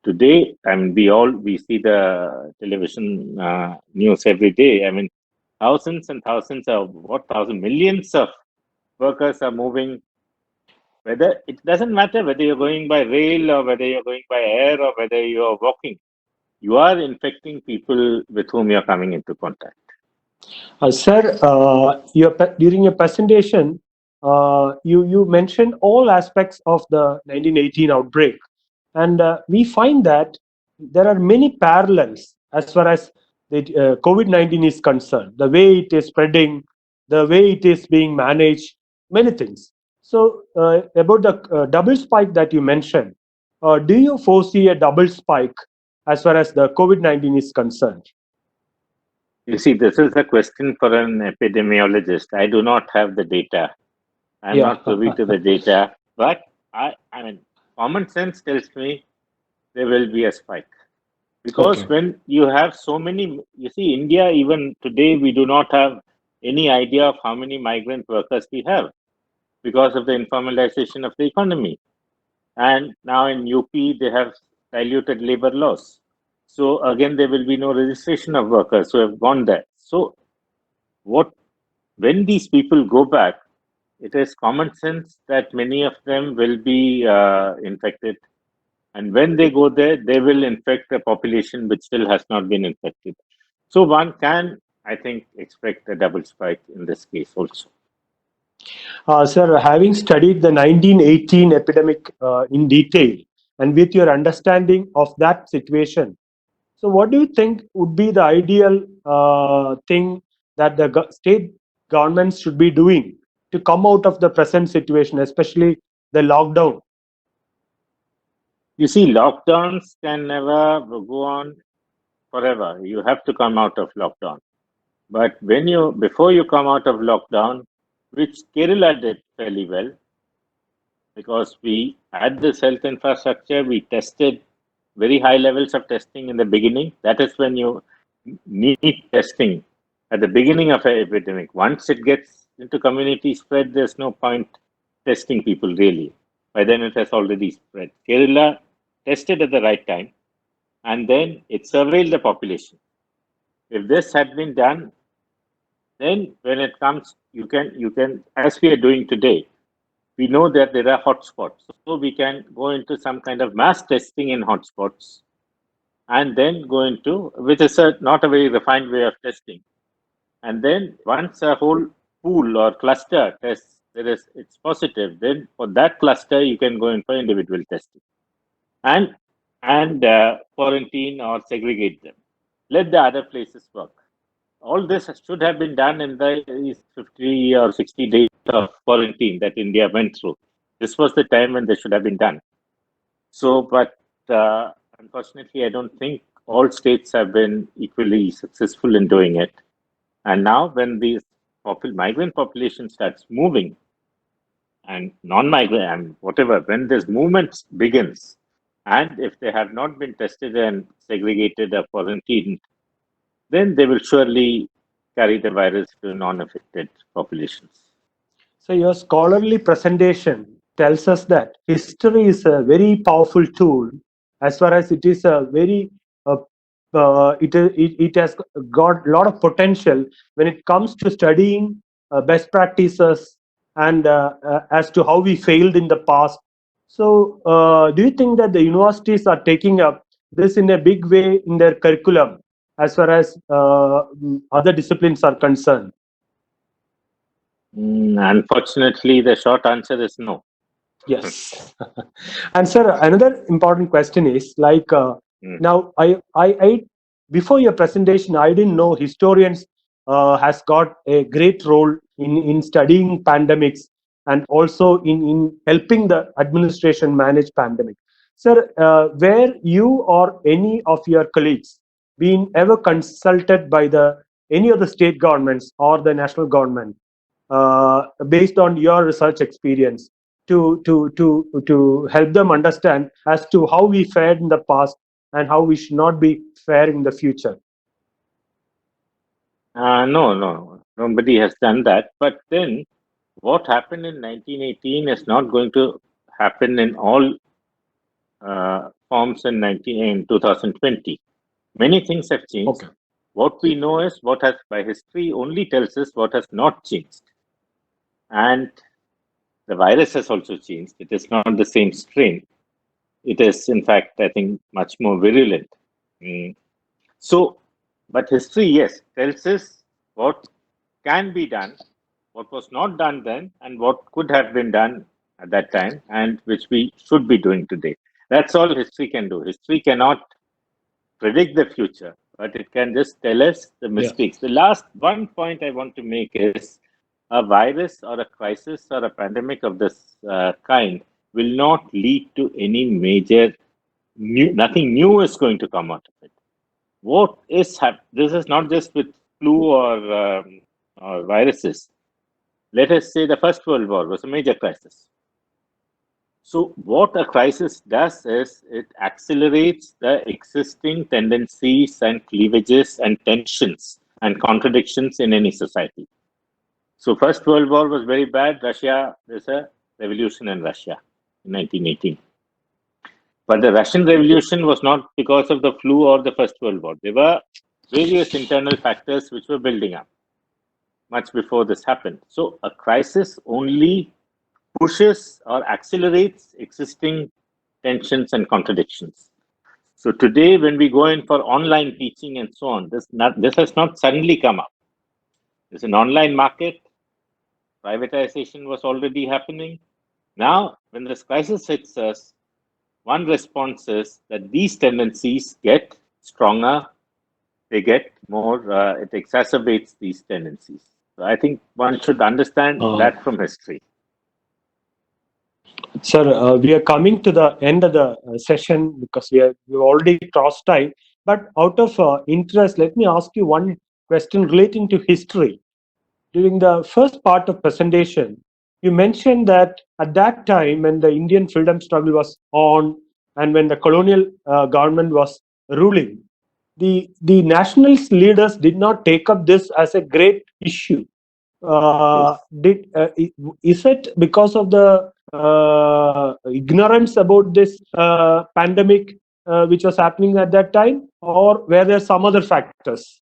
Today, I mean, we see the television news every day. I mean, thousands and thousands of what thousand millions of workers are moving Whether it doesn't matter whether you're going by rail or whether you're going by air or whether you are walking, you are infecting people with whom you're coming into contact. Sir, during your presentation, you mentioned all aspects of the 1918 outbreak, and we find that there are many parallels as far as the COVID-19 is concerned. The way it is spreading, the way it is being managed, many things. So, about the double spike that you mentioned, do you foresee a double spike as far as the COVID-19 is concerned? You see, this is a question for an epidemiologist. I do not have the data. I'm Yeah. not privy to the data, but I mean, common sense tells me there will be a spike. Because Okay. when you have so many, you see, India, even today, we do not have any idea of how many migrant workers we have because of the informalization of the economy. And now in UP, they have diluted labor laws. So again, there will be no registration of workers who have gone there. So what when these people go back, it is common sense that many of them will be infected. And when they go there, they will infect a population which still has not been infected. So one can, I think, expect a double spike in this case also. Sir, having studied the 1918 epidemic in detail and with your understanding of that situation, so what do you think would be the ideal thing that the state governments should be doing to come out of the present situation, especially the lockdown? You see, lockdowns can never go on forever. You have to come out of lockdown. But before you come out of lockdown, which Kerala did fairly well, because we had this health infrastructure, we tested very high levels of testing in the beginning. That is when you need testing at the beginning of an epidemic. Once it gets into community spread, there's no point testing people really. By then it has already spread. Kerala tested at the right time and then it surveilled the population. If this had been done, then when it comes, you can, as we are doing today, we know that there are hotspots. So we can go into some kind of mass testing in hotspots and then go into, which is not a very refined way of testing. And then once a whole pool or cluster tests, it's positive, then for that cluster, you can go in for individual testing and, and quarantine or segregate them. Let the other places work. All this should have been done in the 50 or 60 days of quarantine that India went through. This was the time when they should have been done. So, but unfortunately, I don't think all states have been equally successful in doing it. And now, when the migrant population starts moving and non-migrant and whatever, when this movement begins, and if they have not been tested and segregated or quarantined, then they will surely carry the virus to non-affected populations. So your scholarly presentation tells us that history is a very powerful tool as far as it is a very uh, it has got a lot of potential when it comes to studying best practices and as to how we failed in the past. So do you think that the universities are taking up this in a big way in their curriculum as far as other disciplines are concerned? Unfortunately, the short answer is no. Yes. And sir, another important question is like Mm. now I before your presentation, I didn't know historians has got a great role in studying pandemics and also in helping the administration manage pandemic. Sir, where you or any of your colleagues been ever consulted by the any of the state governments or the national government based on your research experience to help them understand as to how we fared in the past and how we should not be faring in the future? No, nobody has done that. But then, what happened in 1918 is not going to happen in all forms in 2020. Many things have changed. Okay. What we know is what has by history only tells us what has not changed. And The virus has also changed. It is not the same strain. It is, in fact, I think, much more virulent. Mm. So, but history, yes, tells us what can be done, what was not done then, and what could have been done at that time, and which we should be doing today. That's all history can do. History cannot predict the future, but it can just tell us the Yeah. mistakes. The last one point I want to make is a virus or a crisis or a pandemic of this kind will not lead to any major nothing new is going to come out of it. What is this is not just with flu or viruses. Let us say the First World War was a major crisis. So, what a crisis does is it accelerates the existing tendencies and cleavages and tensions and contradictions in any society. So, First World War was very bad. Russia, there's a revolution in Russia in 1918. But the Russian Revolution was not because of the flu or the First World War. There were various internal factors which were building up much before this happened. So, a crisis only pushes or accelerates existing tensions and contradictions. So today, when we go in for online teaching and so on, this has not suddenly come up. There's an online market. Privatization was already happening. Now, when this crisis hits us, one response is that these tendencies get stronger. They get more. It exacerbates these tendencies. So I think one should understand Uh, that from history. Sir, we are coming to the end of the session because we've already crossed time. But out of interest, let me ask you one question relating to history. During the first part of presentation, you mentioned that at that time when the Indian freedom struggle was on and when the colonial government was ruling, the nationalist leaders did not take up this as a great issue. Yes. Did is it because of the ignorance about this pandemic which was happening at that time, or were there some other factors?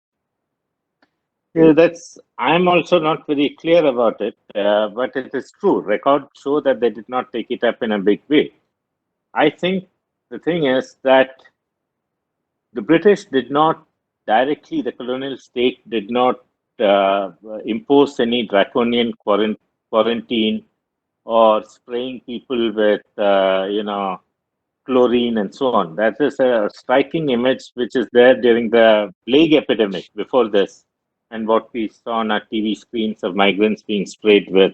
Yeah, that's. I'm also not very clear about it, but it is true. Records show that they did not take it up in a big way. I think the thing is that the British did not directly, the colonial state did not impose any draconian quarantine or spraying people with, chlorine and so on. That is a striking image which is there during the plague epidemic before this, and what we saw on our TV screens of migrants being sprayed with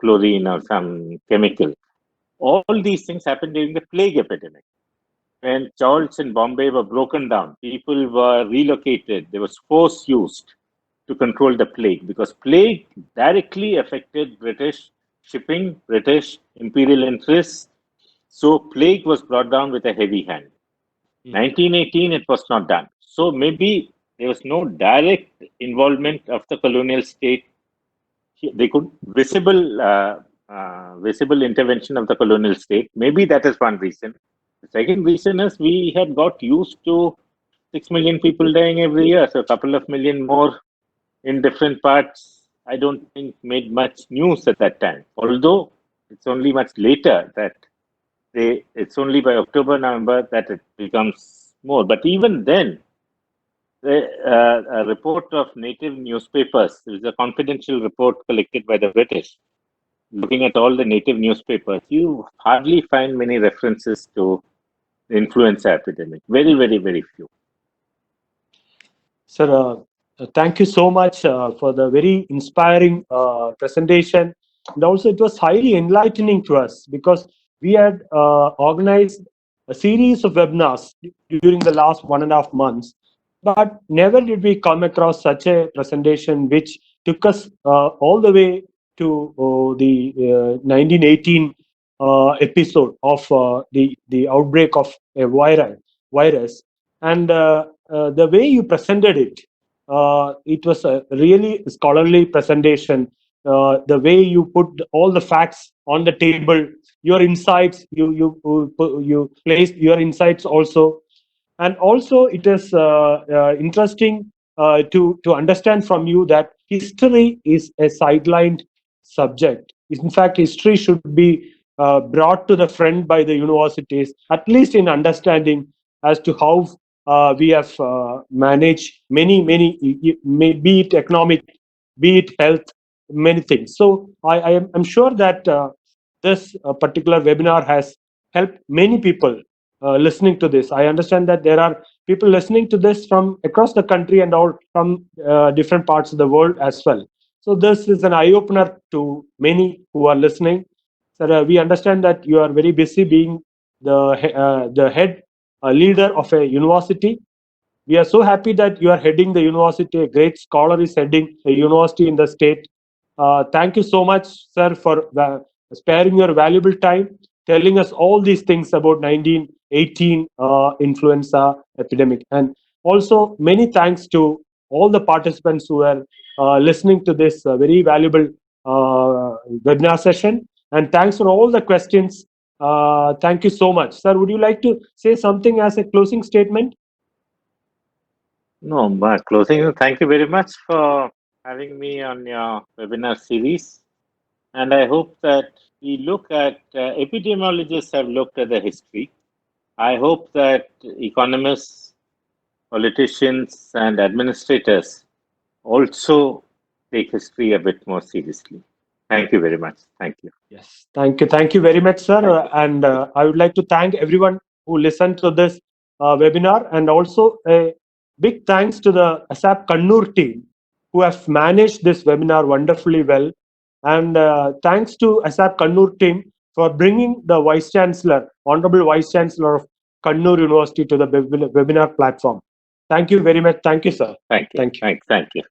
chlorine or some chemical. All these things happened during the plague epidemic. When churches in Bombay were broken down, people were relocated. There was force used to control the plague because plague directly affected British shipping, British imperial interests. So plague was brought down with a heavy hand. 1918, it was not done. So maybe there was no direct involvement of the colonial state. They could visible intervention of the colonial state. Maybe that is one reason. The second reason is we had got used to 6 million people dying every year, so a couple of million more in different parts. I don't think made much news at that time. Although it's only much later that it's only by October, November that it becomes more. But even then, a report of native newspapers, there is a confidential report collected by the British, looking at all the native newspapers, you hardly find many references to the influenza epidemic. Very, very, very few. Sir, thank you so much for the very inspiring presentation. And also, it was highly enlightening to us because we had organized a series of webinars during the last 1.5 months, but never did we come across such a presentation which took us all the way to the 1918 episode of the outbreak of a virus. And the way you presented it was a really scholarly presentation. The way you put all the facts on the table, your insights, you placed your insights also, and also it is interesting to understand from you that history is a sidelined subject. In fact, history should be brought to the front by the universities, at least in understanding as to how we have managed be it economic, be it health, many things. So I'm sure that this particular webinar has helped many people listening to this. I understand that there are people listening to this from across the country and all from different parts of the world as well. So this is an eye opener to many who are listening. Sir, we understand that you are very busy being the head leader of a university. We are so happy that you are heading the university. A great scholar is heading a university in the state. Thank you so much, sir, for sparing your valuable time, telling us all these things about 1918 influenza epidemic. And also, many thanks to all the participants who are listening to this very valuable webinar session. And thanks for all the questions. Thank you so much. Sir, would you like to say something as a closing statement? No, but closing, thank you very much for having me on your webinar series. And I hope that we look at, epidemiologists have looked at the history. I hope that economists, politicians, and administrators also take history a bit more seriously. Thank you very much. Thank you. Yes, thank you. Thank you very much, sir. Thank you. And I would like to thank everyone who listened to this webinar, and also a big thanks to the ASAP Kannur team who have managed this webinar wonderfully well. And thanks to ASAP Kannur team for bringing the Vice Chancellor, Honorable Vice Chancellor of Kannur University to the webinar platform. Thank you very much. Thank you, sir. Thank you. Thank you. Thank you.